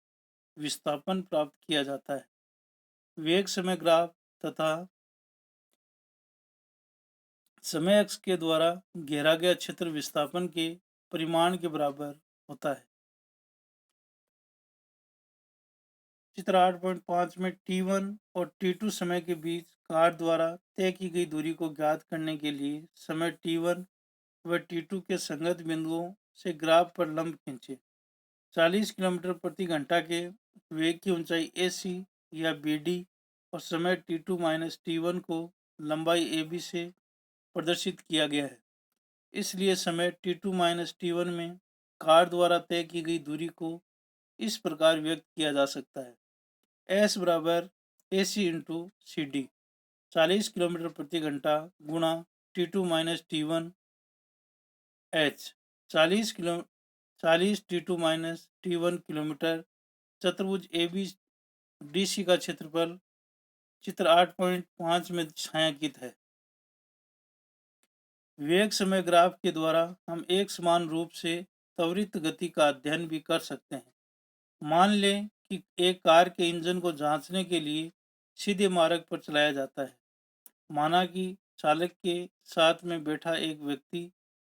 विस्थापन प्राप्त किया जाता है। वेग समय ग्राफ तथा समय अक्ष के द्वारा घेरा गया क्षेत्र विस्थापन के परिमाण के बराबर होता है। चित्र 8.5 में T1 और T2 समय के बीच कार द्वारा तय की गई दूरी को ज्ञात करने के लिए समय T1 व T2 के संगत बिंदुओं से ग्राफ पर लंब खींचे। 40 किलोमीटर प्रति घंटा के वेग की ऊंचाई AC या BD और समय T2 माइनस T1 को लंबाई AB से प्रदर्शित किया गया है। इसलिए समय T2 माइनस T1 में कार द्वारा तय की गई दूरी को इस प्रकार व्यक्त किया जा सकता है। S बराबर AC इंटू CD 40 किलोमीटर प्रति घंटा गुणा T2 minus T1 H 40 T2 minus T1 kilometre. चतुर्भुज ABDC का क्षेत्रफल चित्र 8.5 में छायांकित है। वेग समय ग्राफ के द्वारा हम एक समान रूप से त्वरित गति का अध्ययन भी कर सकते हैं। मान लें कि एक कार के इंजन को जांचने के लिए सीधे मार्ग पर चलाया जाता है। माना कि चालक के साथ में बैठा एक व्यक्ति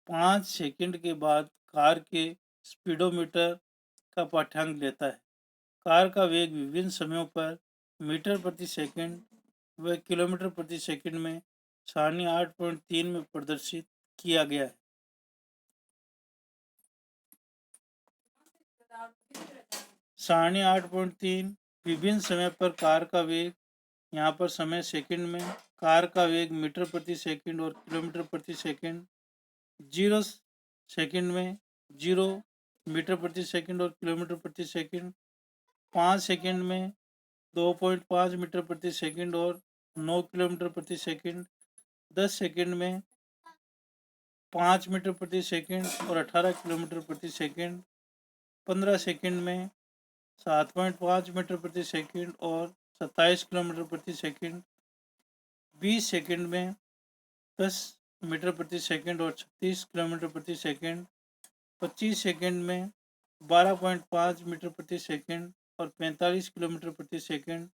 5 सेकंड के बाद कार के स्पीडोमीटर का पाठ्यांक लेता है। कार का वेग विभिन्न समयों पर मीटर प्रति सेकंड व किलोमीटर प्रति सेकंड में सारणी 8.3 में प्रदर्शित किया गया है। सारणी 8.3 विभिन्न समय पर कार का वेग, यहाँ पर समय सेकंड में, कार का वेग मीटर प्रति सेकंड और किलोमीटर प्रति सेकंड, 0 सेकंड में 0 मीटर प्रति सेकंड और किलोमीटर प्रति सेकंड, 5 सेकंड में 2.5 मीटर प्रति सेकंड और 9 किलोमीटर प्रति सेकंड, 10 सेकंड में 5 मीटर प्रति सेकंड और 18 किलोमीटर प्रति सेकंड, 15 सेकंड में 7.5 मीटर प्रति सेकंड और 27 किलोमीटर प्रति सेकंड, 20 सेकंड में 10 मीटर प्रति सेकंड और 36 किलोमीटर प्रति सेकंड, 25 सेकंड में 12.5 मीटर प्रति सेकंड और 45 किलोमीटर प्रति सेकंड,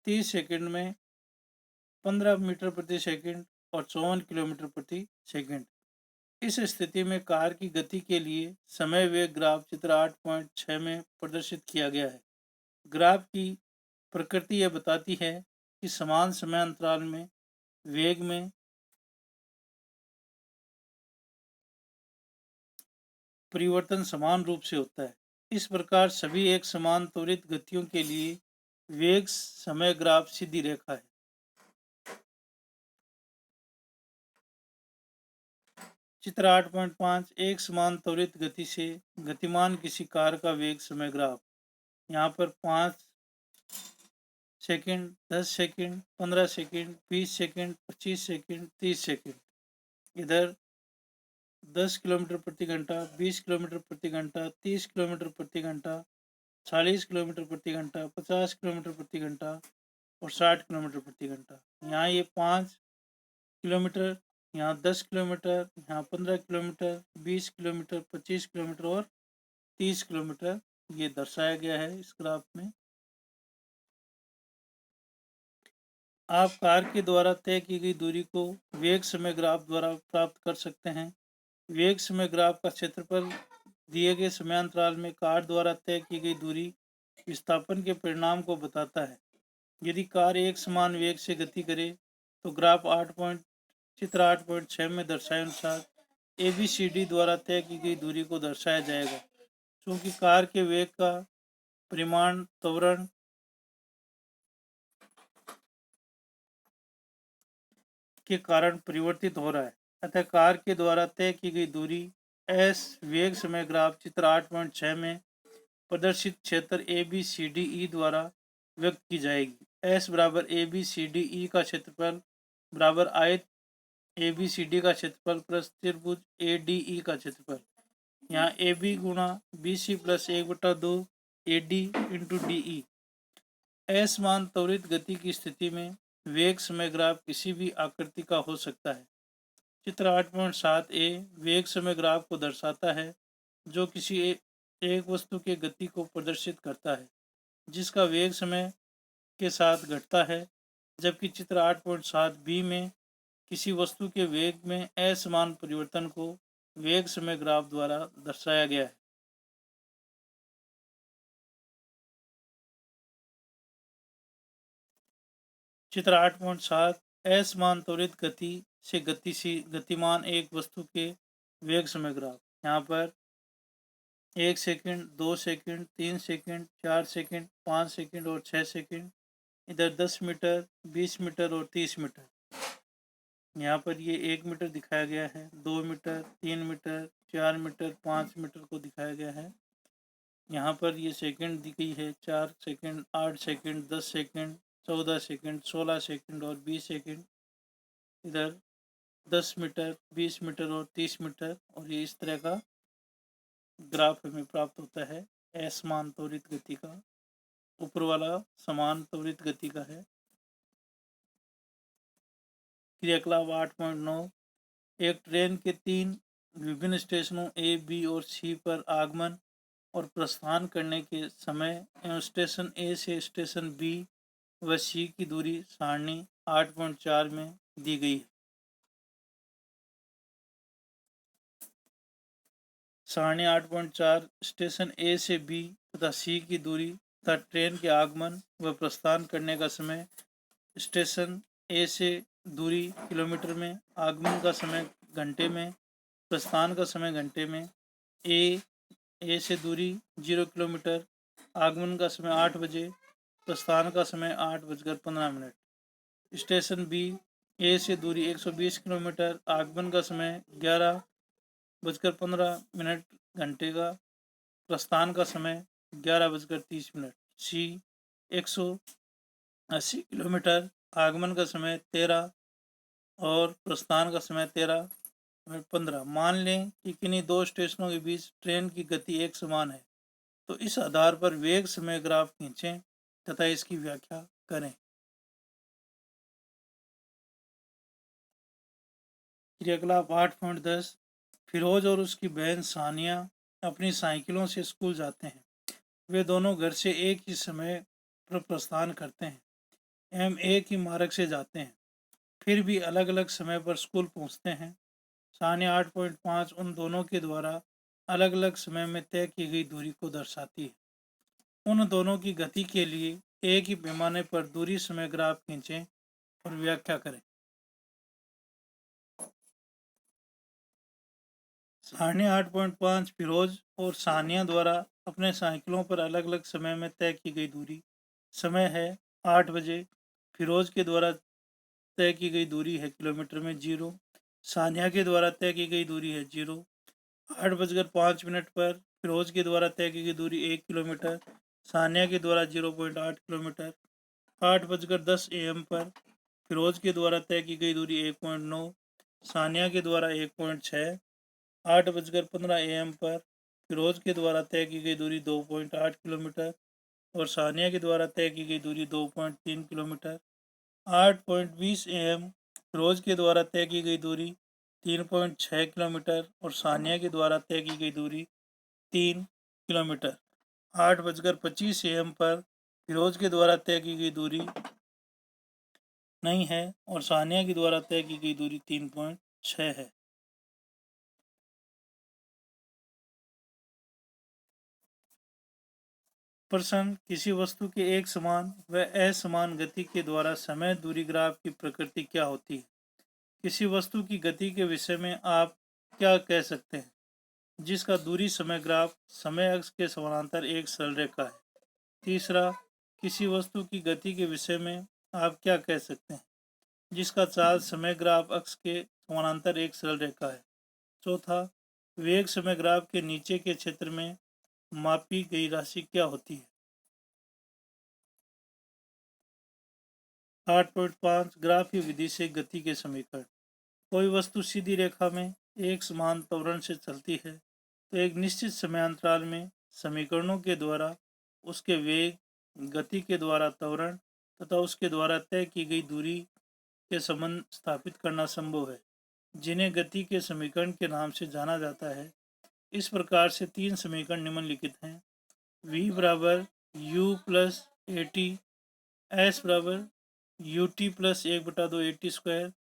30 सेकंड में 15 मीटर प्रति सेकंड और 54 किलोमीटर प्रति सेकंड। इस स्थिति में कार की गति के लिए समय वेग ग्राफ चित्र 8.6 में प्रदर्शित किया गया है। ग्राफ की प्रकृति यह बताती है कि समान समय अंतराल में वेग में परिवर्तन समान रूप से होता है। इस प्रकार सभी एक समान त्वरित गतियों के लिए वेग समय ग्राफ सीधी रेखा है। चित्र 8.5 एक समान त्वरित गति से गतिमान किसी कार का वेग समय ग्राफ। यहाँ पर 5 second, 10 second, 15 second, 20 second, 25 second, 30 second. इधर 10 किलोमीटर प्रति घंटा, 20 किलोमीटर प्रति घंटा, 30 किलोमीटर प्रति घंटा, 40 किलोमीटर प्रति घंटा, 50 किलोमीटर प्रति घंटा और 60 किलोमीटर प्रति घंटा। यहाँ ये 5 किलोमीटर, यहाँ 10 किलोमीटर, यहाँ 15 किलोमीटर, 20 किलोमीटर, 25 किलोमीटर और 30 किलोमीटर ये दर्शाया गया है इस ग्राफ में। आप कार के द्वारा तय की गई दूरी को वेग समय ग्राफ द्वारा प्राप्त कर सकते हैं। वेग समय ग्राफ का क्षेत्रफल दिए गए समयांतराल में कार द्वारा तय की गई दूरी विस्थापन के परिणाम को बताता है। यदि कार एक समान वेग से गति करे तो ग्राफ चित्र 8.6 में दर्शाए अनुसार ABCD द्वारा तय की गई दूरी को दर्शाया जाएगा। क्योंकि कार के वेग का परिमाण त्वरण के कारण परिवर्तित हो रहा है, अतः कार के द्वारा तय की गई दूरी S वेग समय ग्राफ चित्र 8.6 में प्रदर्शित क्षेत्र ABCDE द्वारा व्यक्त की जाएगी। S बराबर ABCDE का क्षेत्रफल बराबर आयत ABCD का क्षेत्रफल प्लस त्रिभुज ADE का क्षेत्रफल। यहाँ AB गुणा BC plus 1/2 AD into DE। असमान त्वरित गति की स्थिति में वेग समय ग्राफ किसी भी आकृति का हो सकता है। चित्र 8.7 ए वेग समय ग्राफ को दर्शाता है जो किसी एक वस्तु के गति को प्रदर्शित करता है जिसका वेग समय के साथ घटता है, जबकि चित्र 8.7 बी में किसी वस्तु के वेग में असमान परिवर्तन को वेग समय ग्राफ द्वारा दर्शाया गया है। चित्र 8.7 असमान त्वरित गति से गतिमान एक वस्तु के वेग समय ग्राफ। यहाँ पर 1 second, 2 second, 3 second, 4 second, 5 second और 6 सेकंड। इधर 10 मीटर, 20 मीटर और 30 मीटर। यहाँ पर ये 1 मीटर दिखाया गया है, 2 मीटर, 3 मीटर, 4 मीटर, 5 मीटर को दिखाया गया है। यहाँ पर ये सेकंड दी गई है, 4 second, 8 second, 10 second, 14 second, 16 second और 20 सेकंड। इधर 10 मीटर, 20 मीटर और 30 मीटर और ये इस तरह का ग्राफ हमें प्राप्त होता है असमान त्वरित गति का। ऊपर वाला समान त्वरित गति का है। क्रियाकलाप 8.9 एक ट्रेन के 3 विभिन्न स्टेशनों ए, बी और सी पर आगमन और प्रस्थान करने के समय एवं स्टेशन ए से स्टेशन बी व सी की दूरी सारणी 8.4 में दी गई है। सारणी 8.4 स्टेशन ए से बी तथा सी की दूरी तथा ट्रेन के आगमन व प्रस्थान करने का समय स्टेशन ए से दूरी किलोमीटर में, आगमन का समय घंटे में, प्रस्थान का समय घंटे में। ए से दूरी 0 किलोमीटर, आगमन का समय 8 बजे, प्रस्थान का समय 8:15। स्टेशन बी ए से दूरी 120 किलोमीटर, आगमन का समय 11:15 घंटे का, प्रस्थान का समय 11:30। सी 180 किलोमीटर, आगमन का समय 13 और प्रस्थान का समय 13:15। मान लें कि किन्हीं दो स्टेशनों के बीच ट्रेन की गति एक समान है, तो इस आधार पर वेग समय ग्राफ खींचें तथा इसकी व्याख्या करें। क्रियाकलाप 8.10 फिरोज और उसकी बहन सानिया अपनी साइकिलों से स्कूल जाते हैं। वे दोनों घर से एक ही समय पर प्रस्थान करते हैं एवं एक ही मार्ग से जाते हैं, फिर भी अलग अलग समय पर स्कूल पहुंचते हैं। सानिया 8.5 उन दोनों के द्वारा अलग अलग समय में तय की गई दूरी को दर्शाती है। उन दोनों की गति के लिए एक ही पैमाने पर दूरी समय ग्राफ खींचें और व्याख्या करें। सारणी 8.5 फिरोज और सानिया द्वारा अपने साइकिलों पर अलग अलग समय में तय की गई दूरी। समय है 8 बजे। फिरोज के द्वारा तय की गई दूरी है किलोमीटर में 0। सानिया के द्वारा तय की गई दूरी है 0। 8:05 पर फिरोज के द्वारा तय की गई दूरी 1 किलोमीटर। सानिया के द्वारा 0.8 किलोमीटर। 8:10 AM पर फिरोज के द्वारा तय की गई दूरी 1.9। सानिया के द्वारा 1.6। 8:15 AM पर फिरोज के द्वारा तय की गई दूरी 2.8 किलोमीटर और सानिया के द्वारा तय की गई दूरी 2.3 किलोमीटर। 8:20 AM फिरोज के द्वारा तय की गई दूरी 3.6 किलोमीटर और सानिया के द्वारा तय की गई दूरी 3 किलोमीटर। 8:25 AM पर फिरोज के द्वारा तय की गई दूरी नहीं है और सानिया के द्वारा तय की गई दूरी 3.6 है। प्रश्न, किसी वस्तु के एक समान व असमान गति के द्वारा समय दूरी ग्राफ की प्रकृति क्या होती है? किसी वस्तु की गति के विषय में आप क्या कह सकते हैं जिसका दूरी समय ग्राफ समय अक्ष के समानांतर एक सरल रेखा है? तीसरा, किसी वस्तु की गति के विषय में आप क्या कह सकते हैं जिसका चाल समय ग्राफ अक्ष के समानांतर एक सरल रेखा है? चौथा, वेग समय ग्राफ के नीचे के क्षेत्र में मापी गई राशि क्या होती है? 8.5 ग्राफीय विधि से गति के समीकरण। कोई वस्तु सीधी रेखा में एक समान त्वरण से चलती है तो एक निश्चित समयांतराल में समीकरणों के द्वारा उसके वेग, गति के द्वारा त्वरण तथा उसके द्वारा तय की गई दूरी के संबंध स्थापित करना संभव है, जिन्हें गति के समीकरण के नाम से जाना जाता है। इस प्रकार से 3 समीकरण निम्नलिखित हैं। v बराबर u plus a t, s बराबर u t plus 1/2 a t square,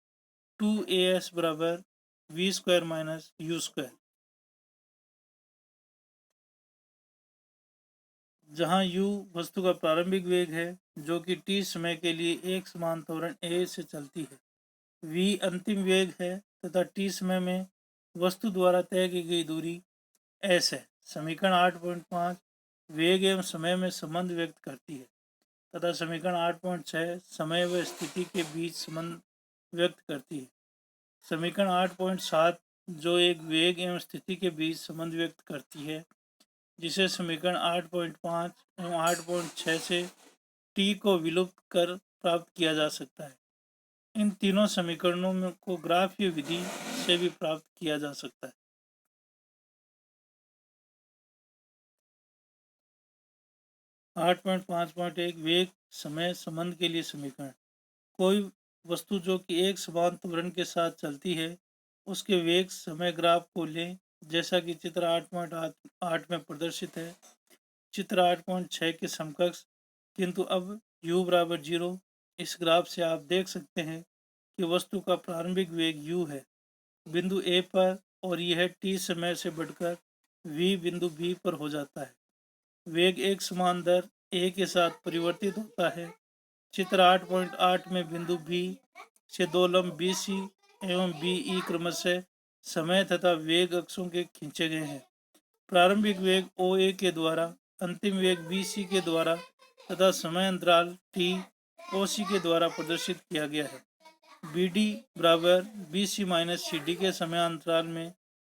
2as बराबर v square minus u square. जहाँ u वस्तु का प्रारंभिक वेग है जो कि t समय के लिए एक समान त्वरण a से चलती है, v अंतिम वेग है तथा t समय में वस्तु द्वारा तय की गई दूरी s है। समीकरण 8.5 वेग एवं समय में संबंध व्यक्त करती है तथा समीकरण 8.6 समय व स्थिति के बीच संबंध व्यक्त करती है। समीकरण 8.7 जो एक वेग एवं स्थिति के बीच संबंध व्यक्त करती है, जिसे समीकरण 8.5 एवं 8.6 से t को विलुप्त कर प्राप्त किया जा सकता है। इन तीनों समीकरणों को ग्राफीय विधि से भी प्राप्त किया जा सकता है। 8.5.1 वेग समय संबंध के लिए समीकरण। कोई वस्तु जो कि एक समान त्वरण के साथ चलती है उसके वेग समय ग्राफ को लें, जैसा कि चित्र 8.8 में प्रदर्शित है। चित्र 8.6 के समकक्ष, किंतु अब u बराबर 0। इस ग्राफ से आप देख सकते हैं कि वस्तु का प्रारंभिक वेग u है बिंदु A पर और यह t समय से बढ़कर v बिंदु B पर हो जाता है। वेग एक समान दर a के साथ परिवर्तित होता है। चित्र 8.8 में बिंदु B से दो लंब BC एवं BE क्रमशः समय तथा वेग अक्षों के खींचे गए हैं। प्रारंभिक वेग OA के द्वारा, अंतिम वेग BC के द्वारा तथा समय अंतराल T OC के द्वारा प्रदर्शित किया गया है। BD बराबर BC माइनस CD के समय अंतराल में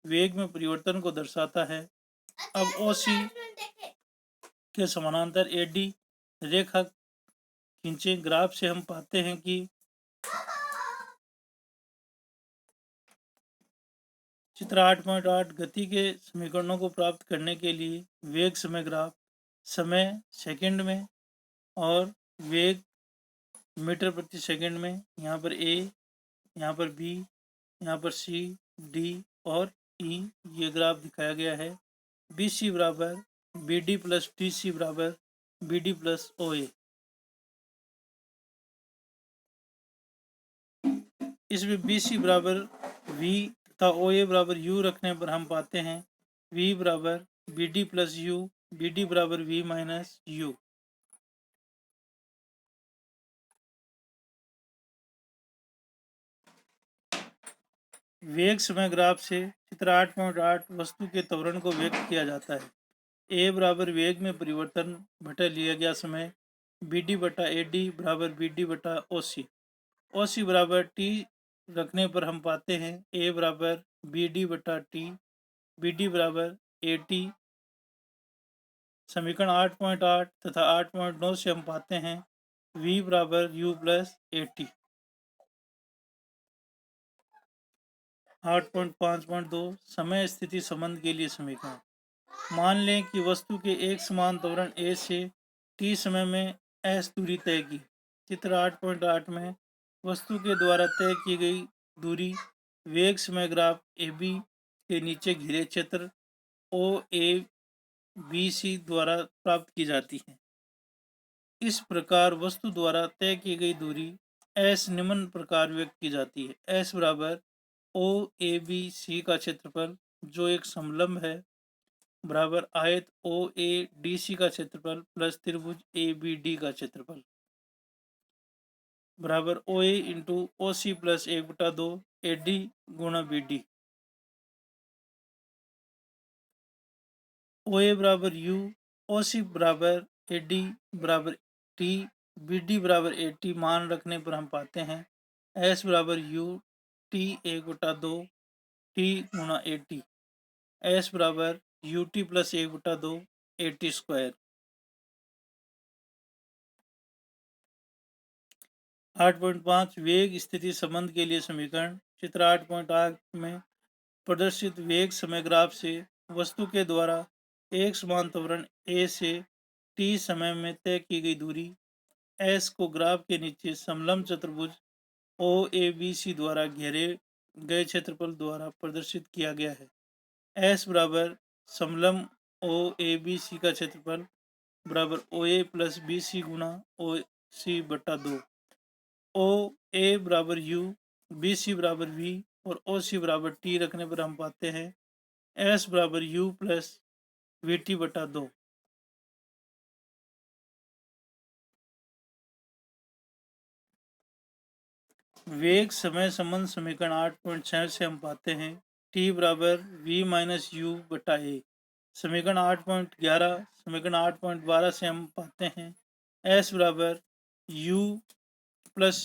वेग में परिवर्तन को दर्शाता है। अब OC के समानांतर AD रेखा खींचे। ग्राफ से हम पाते हैं कि चित्र 8.8 गति के समीकरणों को प्राप्त करने के लिए वेग समय ग्राफ समय सेकंड में और वेग मीटर प्रति सेकंड में, यहाँ पर A, यहाँ पर B, यहाँ पर C, D और E ये ग्राफ दिखाया गया है। BC बराबर BD प्लस TC बराबर BD प्लस OA। इसमें BC बराबर V तथा OA बराबर U रखने पर हम पाते हैं V बराबर BD प्लस U, BD बराबर V माइनस U। वेग समय ग्राफ से चित्र 8.8 वस्तु के त्वरण को व्यक्त किया जाता है। A बराबर वेग में परिवर्तन बटा लिया गया समय, BD बटा AD बराबर BD बटा OC। OC बराबर T रखने पर हम पाते हैं ए बराबर बी डी बटा टी, बी डी बराबर ए टी। समीकरण 8.8 तथा 8.9 से हम पाते हैं v बराबर u प्लस ए टी। 8.5.2 समय स्थिति संबंध के लिए समीकरण। मान लें कि वस्तु के एक समान त्वरण a से t समय में s दूरी तय की। चित्र 8.8 में वस्तु के द्वारा तय की गई दूरी वेग समय ग्राफ AB के नीचे घिरे क्षेत्र OABC द्वारा प्राप्त की जाती है। इस प्रकार वस्तु द्वारा तय की गई दूरी S निम्न प्रकार व्यक्त की जाती है। S बराबर OABC का क्षेत्रफल जो एक समलंब है बराबर आयत OADC का क्षेत्रफल प्लस त्रिभुज ABD का क्षेत्रफल बराबर OA into OC plus 1/2 AD गुणा BD। OA बराबर U, OC बराबर AD बराबर T, BD बराबर AT मान रखने पर हम पाते हैं S बराबर U T 1/2 T गुणा AT, S बराबर UT प्लस 1/2 AT स्क्वायर। 8.5 वेग स्थिति संबंध के लिए समीकरण। चित्र 8.8 में प्रदर्शित वेग समय ग्राफ से वस्तु के द्वारा एक समान त्वरण a से t समय में तय की गई दूरी s को ग्राफ के नीचे समलंब चतुर्भुज OABC द्वारा घेरे गए क्षेत्रफल द्वारा प्रदर्शित किया गया है। s बराबर समलंब OABC का क्षेत्रफल बराबर OA प्लस BC गुणा OC बटा 2। OA बराबर U, BC बराबर V और OC बराबर T रखने पर हम पाते हैं S बराबर U प्लस VT बटा 2। वेग समय संबंध समीकरण 8.6 से हम पाते हैं T बराबर V माइनस U बटा A। समीकरण 8.11 समीकरण 8.12 से हम पाते हैं S बराबर U plus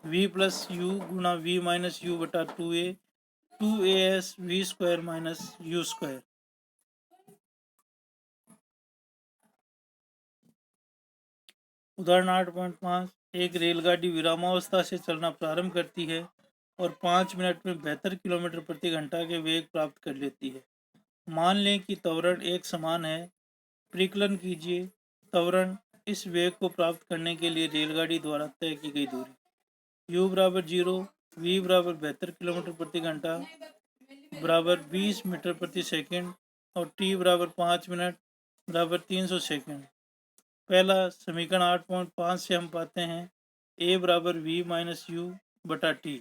V plus U गुणा V माइनस U बटा 2A, 2AS V square minus U square. उदाहरण 8.5 एक रेलगाड़ी विरामावस्था से चलना प्रारंभ करती है और 5 मिनट में 72 किलोमीटर प्रति घंटा के वेग प्राप्त कर लेती है। मान लें कि त्वरण एक समान है। परिकलन कीजिए त्वरण इस वेग को प्राप्त करने के लिए रेलगाड़ी द्वारा तय की गई दूरी। U बराबर 0, V बराबर 72 किलोमीटर प्रति घंटा बराबर 20 मीटर प्रति सेकंड और T बराबर 5 मिनट बराबर 300 सेकंड। पहला समीकरण 8.5 से हम पाते हैं A बराबर V माइनस U बटा T।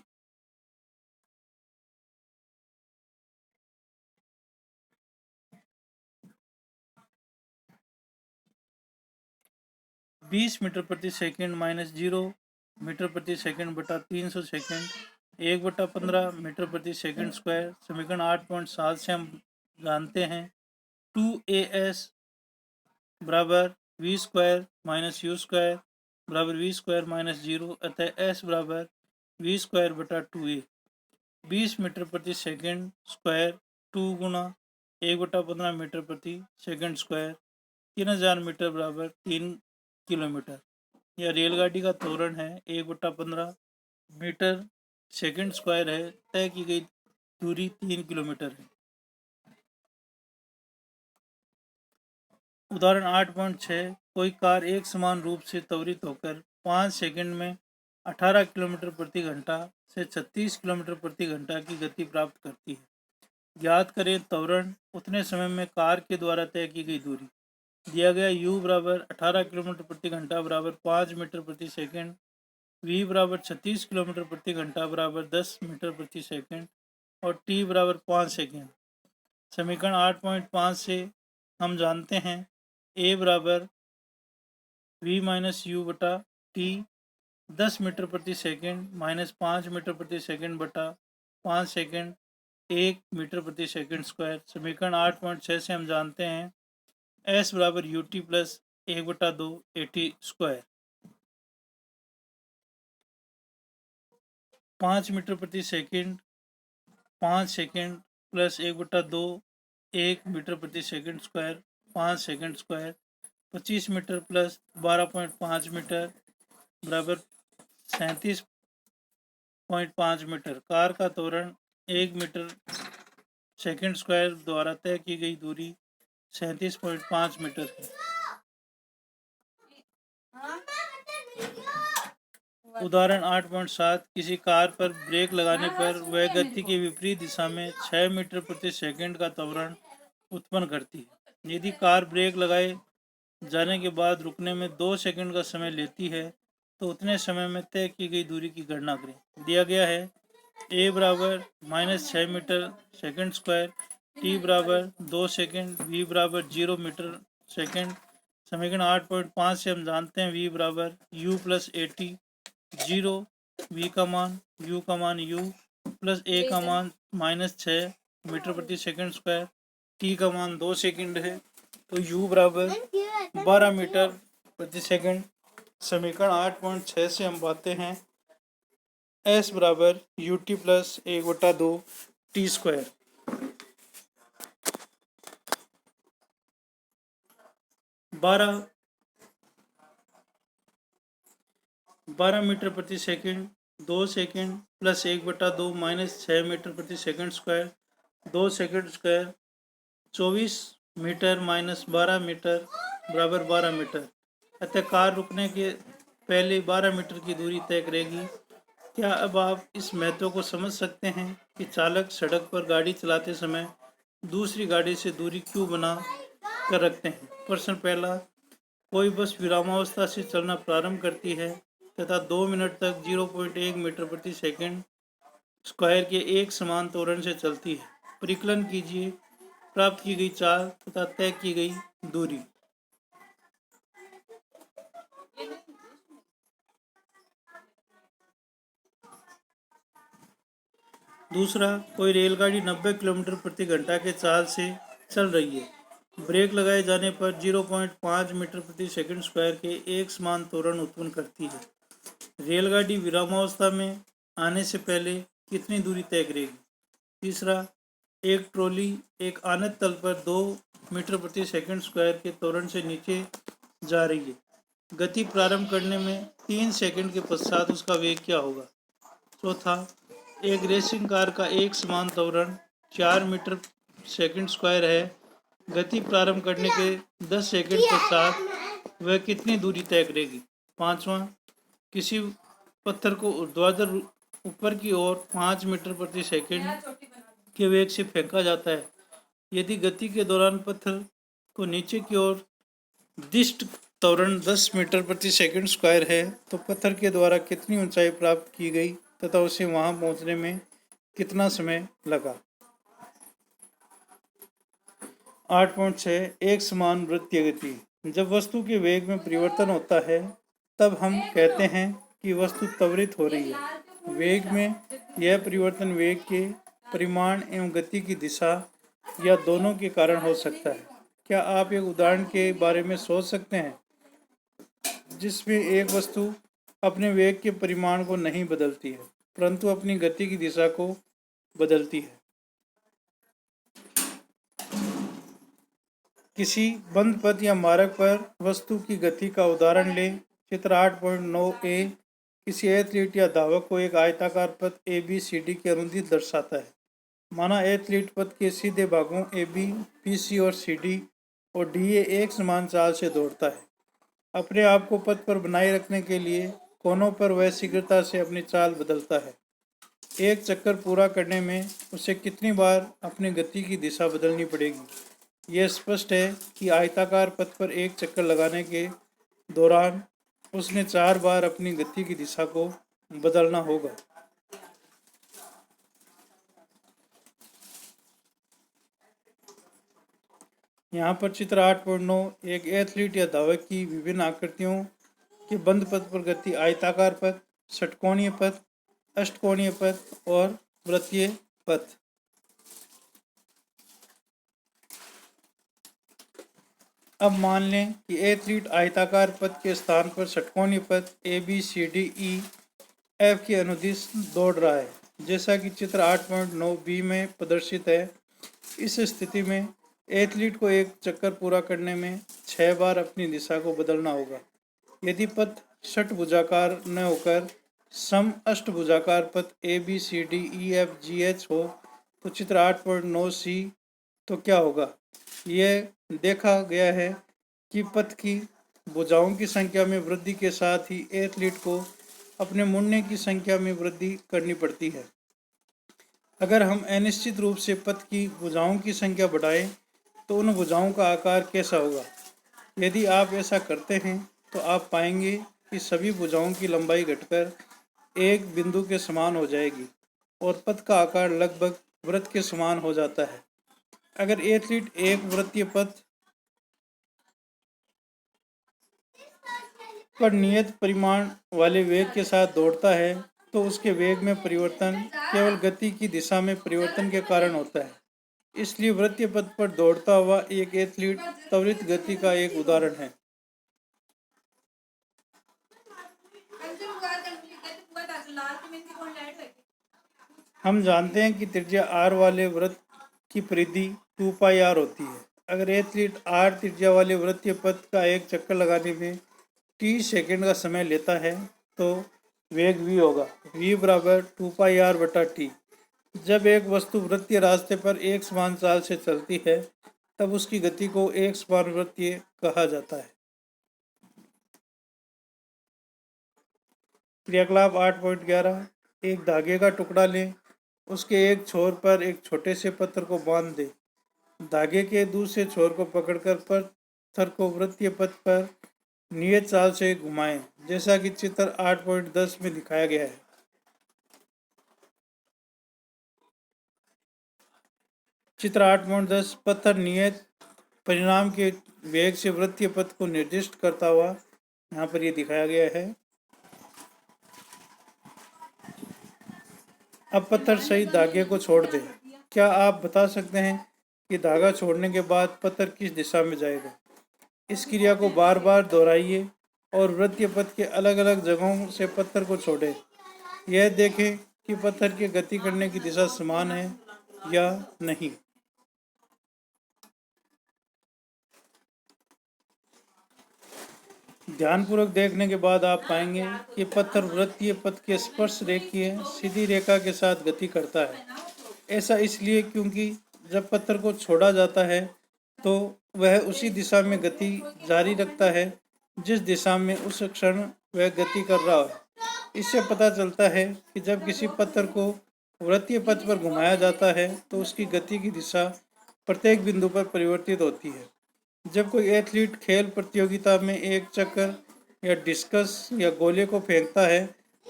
बीस मीटर प्रति सेकंड माइनस 0 मीटर प्रति सेकंड बटा 300 सेकंड 1/15 मीटर प्रति सेकंड स्क्वायर। समीकरण 8.7 से हम जानते हैं 2AS बराबर V square minus U square बराबर V स्क्वायर माइनस 0 अतः S बराबर V स्क्वायर बटा 2A। 20 मीटर प्रति सेकंड स्क्वायर 2 गुना 1/15 मीटर प्रति सेकंड स्क्वायर 3000 मीटर बराबर 3 किलोमीटर। यह रेलगाड़ी का त्वरण है 1/15 मीटर सेकंड स्क्वायर है। तय की गई दूरी 3 किलोमीटर है। उदाहरण 8.6 कोई कार एक समान रूप से त्वरित होकर 5 सेकंड में 18 किलोमीटर प्रति घंटा से 36 किलोमीटर प्रति घंटा की गति प्राप्त करती है। ज्ञात करें त्वरण उतने समय में कार के द्वारा तय की गई दूरी। दिया गया U बराबर 18 किलोमीटर प्रति घंटा बराबर 5 मीटर प्रति सेकंड, V बराबर 36 किलोमीटर प्रति घंटा बराबर 10 मीटर प्रति सेकंड और T बराबर 5 सेकंड। समीकरण 8.5 से हम जानते हैं A बराबर V माइनस U बटा T 10 मीटर प्रति सेकंड माइनस 5 मीटर प्रति सेकंड बटा 5 सेकंड 1 मीटर प्रति सेकंड स्क्वायर। समीकरण 8.6 से हम जानते हैं S बराबर UT plus 1/2 AT square. 5 metre प्रति सेकंड 5 सेकंड प्लस 1/2 1 मीटर प्रति second square 5 second square 25 metre plus 12.5 metre बराबर 37.5 मीटर। कार का त्वरण 1 मीटर सेकंड स्क्वायर द्वारा तय की गई दूरी 37.5 मीटर है। उदाहरण 8.7 किसी कार पर ब्रेक लगाने पर वह गति की विपरीत दिशा में 6 मीटर प्रति सेकंड का त्वरण उत्पन्न करती है। यदि कार ब्रेक लगाए जाने के बाद रुकने में 2 सेकंड का समय लेती है तो उतने समय में तय की गई दूरी की गणना करें। दिया गया है a बराबर -6 मीटर सेकंड स्क्वायर, t बराबर 2 सेकंड, v बराबर 0 मीटर सेकंड। समीकरण 8.5 से हम जानते हैं v बराबर u प्लस at 0 v का मान u का मान u प्लस a का मान -6 मीटर प्रति सेकंड स्क्वायर, t का मान 2 सेकंड है तो u बराबर 12 मीटर प्रति सेकंड। समीकरण 8.6 से हम पाते हैं s बराबर ut plus 1/2 t square. 12 metre प्रति सेकंड 2 सेकंड प्लस 1/2 -6 मीटर प्रति second square 2 second square 24 metre minus 12 metre बराबर 12 मीटर। अतः कार रुकने के पहले 12 मीटर की दूरी तय करेगी। क्या अब आप इस महत्व को समझ सकते हैं कि चालक सड़क पर गाड़ी चलाते समय दूसरी गाड़ी से दूरी क्यों बना कर रखते हैं? प्रश्न पहला, कोई बस विरामावस्था से चलना प्रारंभ करती है तथा 2 मिनट तक 0.1 मीटर प्रति सेकंड स्क्वायर के एक समान त्वरण से चलती है। परिकलन कीजिए प्राप्त की गई चाल तथा तय की गई दूरी। दूसरा, कोई रेलगाड़ी 90 किलोमीटर प्रति घंटा के चाल से चल रही है। ब्रेक लगाए जाने पर 0.5 मीटर प्रति सेकंड स्क्वायर के एक समान त्वरण उत्पन्न करती है। रेलगाड़ी विरामावस्था में आने से पहले कितनी दूरी तय करेगी? तीसरा, एक ट्रॉली एक आनत तल पर 2 मीटर प्रति सेकंड स्क्वायर के त्वरण से नीचे जा रही है। गति प्रारंभ करने में 3 सेकंड के पश्चात उसका वेग क्या होगा? चौथा, एक रेसिंग कार का एक समान त्वरण 4 मीटर सेकंड स्क्वायर है। गति प्रारंभ करने के 10 सेकंड पश्चात वह कितनी दूरी तय करेगी? पांचवा, किसी पत्थर को ऊर्ध्वाधर ऊपर की ओर 5 मीटर प्रति सेकंड के वेग से फेंका जाता है। यदि गति के दौरान पत्थर को नीचे की ओर दिष्ट त्वरण 10 मीटर प्रति सेकंड स्क्वायर है तो पत्थर के द्वारा कितनी ऊंचाई प्राप्त की गई तथा उसे वहां पहुंचने में कितना समय लगा? 8.6 एक समान वृत्तीय गति। जब वस्तु के वेग में परिवर्तन होता है तब हम कहते हैं कि वस्तु त्वरित हो रही है। वेग में यह परिवर्तन वेग के परिमाण एवं गति की दिशा या दोनों के कारण हो सकता है। क्या आप एक उदाहरण के बारे में सोच सकते हैं जिसमें एक वस्तु अपने वेग के परिमाण को नहीं बदलती है परंतु अपनी गति की दिशा को बदलती है? किसी बंद पथ या मार्ग पर वस्तु की गति का उदाहरण लें। चित्र 8.9a किसी एथलीट या धावक को एक आयताकार पथ ABCD के अनुदिश दर्शाता है। माना एथलीट पथ के सीधे भागों AB, BC और CD और DA एक समान चाल से दौड़ता है। अपने आप को पथ पर बनाए रखने के लिए कोनों पर वह शीघ्रता से अपनी चाल बदलता है। एक चक्कर पूरा करने में उसे कितनी बार अपनी गति की दिशा बदलनी पड़ेगी? यह स्पष्ट है कि आयताकार पथ पर एक चक्कर लगाने के दौरान उसने 4 बार अपनी गति की दिशा को बदलना होगा। यहाँ पर चित्र 8.9 एक एथलीट या धावक की विभिन्न आकृतियों के बंद पथ पर गति आयताकार पथ, षटकोणीय पथ, अष्टकोणीय पथ और वृत्तीय पथ। अब मान लें कि एथलीट आयताकार पथ के स्थान पर षटकोणीय पथ ABCDE एफ की अनुदिश दौड़ रहा है, जैसा कि चित्र 8.9 बी में प्रदर्शित है। इस स्थिति में एथलीट को एक चक्कर पूरा करने में 6 बार अपनी दिशा को बदलना होगा। यदि पथ षटभुजाकार न होकर सम अष्टभुजाकार पथ A B C D E F G H हो तो चित्र 8.9 सी तो क्या होगा। यह देखा गया है कि पथ की भुजाओं की संख्या में वृद्धि के साथ ही एथलीट को अपने मुड़ने की संख्या में वृद्धि करनी पड़ती है। अगर हम अनिश्चित रूप से पथ की भुजाओं की संख्या बढ़ाएं तो उन भुजाओं का आकार कैसा होगा। यदि आप ऐसा करते हैं तो आप पाएंगे कि सभी भुजाओं की लंबाई घटकर एक बिंदु के समान हो जाएगी और पथ का आकार लगभग वृत्त के समान हो जाता है। अगर एथलीट एक वृत्तीय पथ पर नियत परिमाण वाले वेग के साथ दौड़ता है तो उसके वेग में परिवर्तन केवल गति की दिशा में परिवर्तन के कारण होता है। इसलिए वृत्तीय पथ पर दौड़ता हुआ एक एथलीट त्वरित गति का एक उदाहरण है। हम जानते हैं कि त्रिज्या r वाले वृत्त की परिधि 2 पाई r होती है। अगर एथलीट r त्रिज्या वाले वृत्तीय पथ का एक चक्कर लगाने में t सेकंड का समय लेता है तो वेग v होगा। v बराबर 2 पाई r बटा t। जब एक वस्तु वृत्तीय रास्ते पर एक समान चाल से चलती है तब उसकी गति को एक समान वृत्तीय कहा जाता है। क्रियाकलाप 8.11 एक धागे का टुकड़ा लें, उसके एक छोर पर एक छोटे से पत्थर को बांध दें। धागे के दूसरे छोर को पकड़कर पत्थर को वृत्तीय पथ पर नियत चाल से घुमाएं, जैसा कि चित्र 8.10 में दिखाया गया है। चित्र 8.10 पत्थर नियत परिणाम के वेग से वृत्तीय पथ को निर्दिष्ट करता हुआ यहाँ पर ये दिखाया गया है। अब पत्थर सहित धागे को छोड़ दें। क्या आप बता सकते हैं कि धागा छोड़ने के बाद पत्थर किस दिशा में जाएगा। इस क्रिया को बार बार दोहराइए और वृत्तीय पथ के अलग अलग जगहों से पत्थर को छोड़ें। यह देखें कि पत्थर की गति करने की दिशा समान है या नहीं। ध्यानपूर्वक देखने के बाद आप पाएंगे कि पत्थर वृत्तीय पथ के स्पर्श रेखीय सीधी रेखा के साथ गति करता है। ऐसा इसलिए क्योंकि जब पत्थर को छोड़ा जाता है तो वह उसी दिशा में गति जारी रखता है जिस दिशा में उस क्षण वह गति कर रहा है। इससे पता चलता है कि जब किसी पत्थर को वृत्तीय पथ पर घुमाया जाता है तो उसकी गति की दिशा प्रत्येक बिंदु पर परिवर्तित होती है। जब कोई एथलीट खेल प्रतियोगिता में एक चक्कर या डिस्कस या गोले को फेंकता है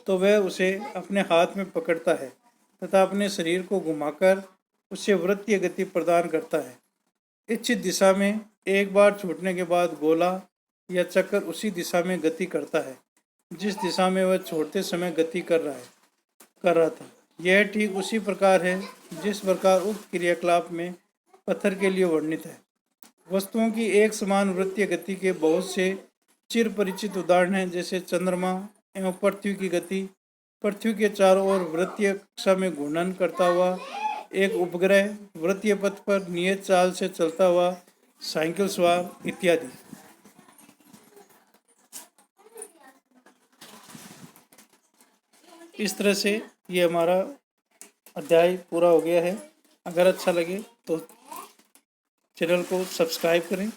तो वह उसे अपने हाथ में पकड़ता है तथा अपने शरीर को घुमाकर उसे वृत्तीय गति प्रदान करता है। इच्छित दिशा में एक बार छूटने के बाद गोला या चक्कर उसी दिशा में गति करता है जिस दिशा में वह छोड़ते समय गति कर रहा था। यह ठीक उसी प्रकार है जिस प्रकार उक्त क्रियाकलाप में पत्थर के लिए वर्णित है। वस्तुओं की एक समान वृत्तीय गति के बहुत से चिर परिचित उदाहरण हैं, जैसे चंद्रमा एवं पृथ्वी की गति, पृथ्वी के चारों ओर वृत्तीय कक्षा में घूर्णन करता हुआ एक उपग्रह, वृत्तीय पथ पर नियत चाल से चलता हुआ साइकिल सवार इत्यादि। इस तरह से ये हमारा अध्याय पूरा हो गया है। अगर अच्छा लगे तो चैनल को सब्सक्राइब करें।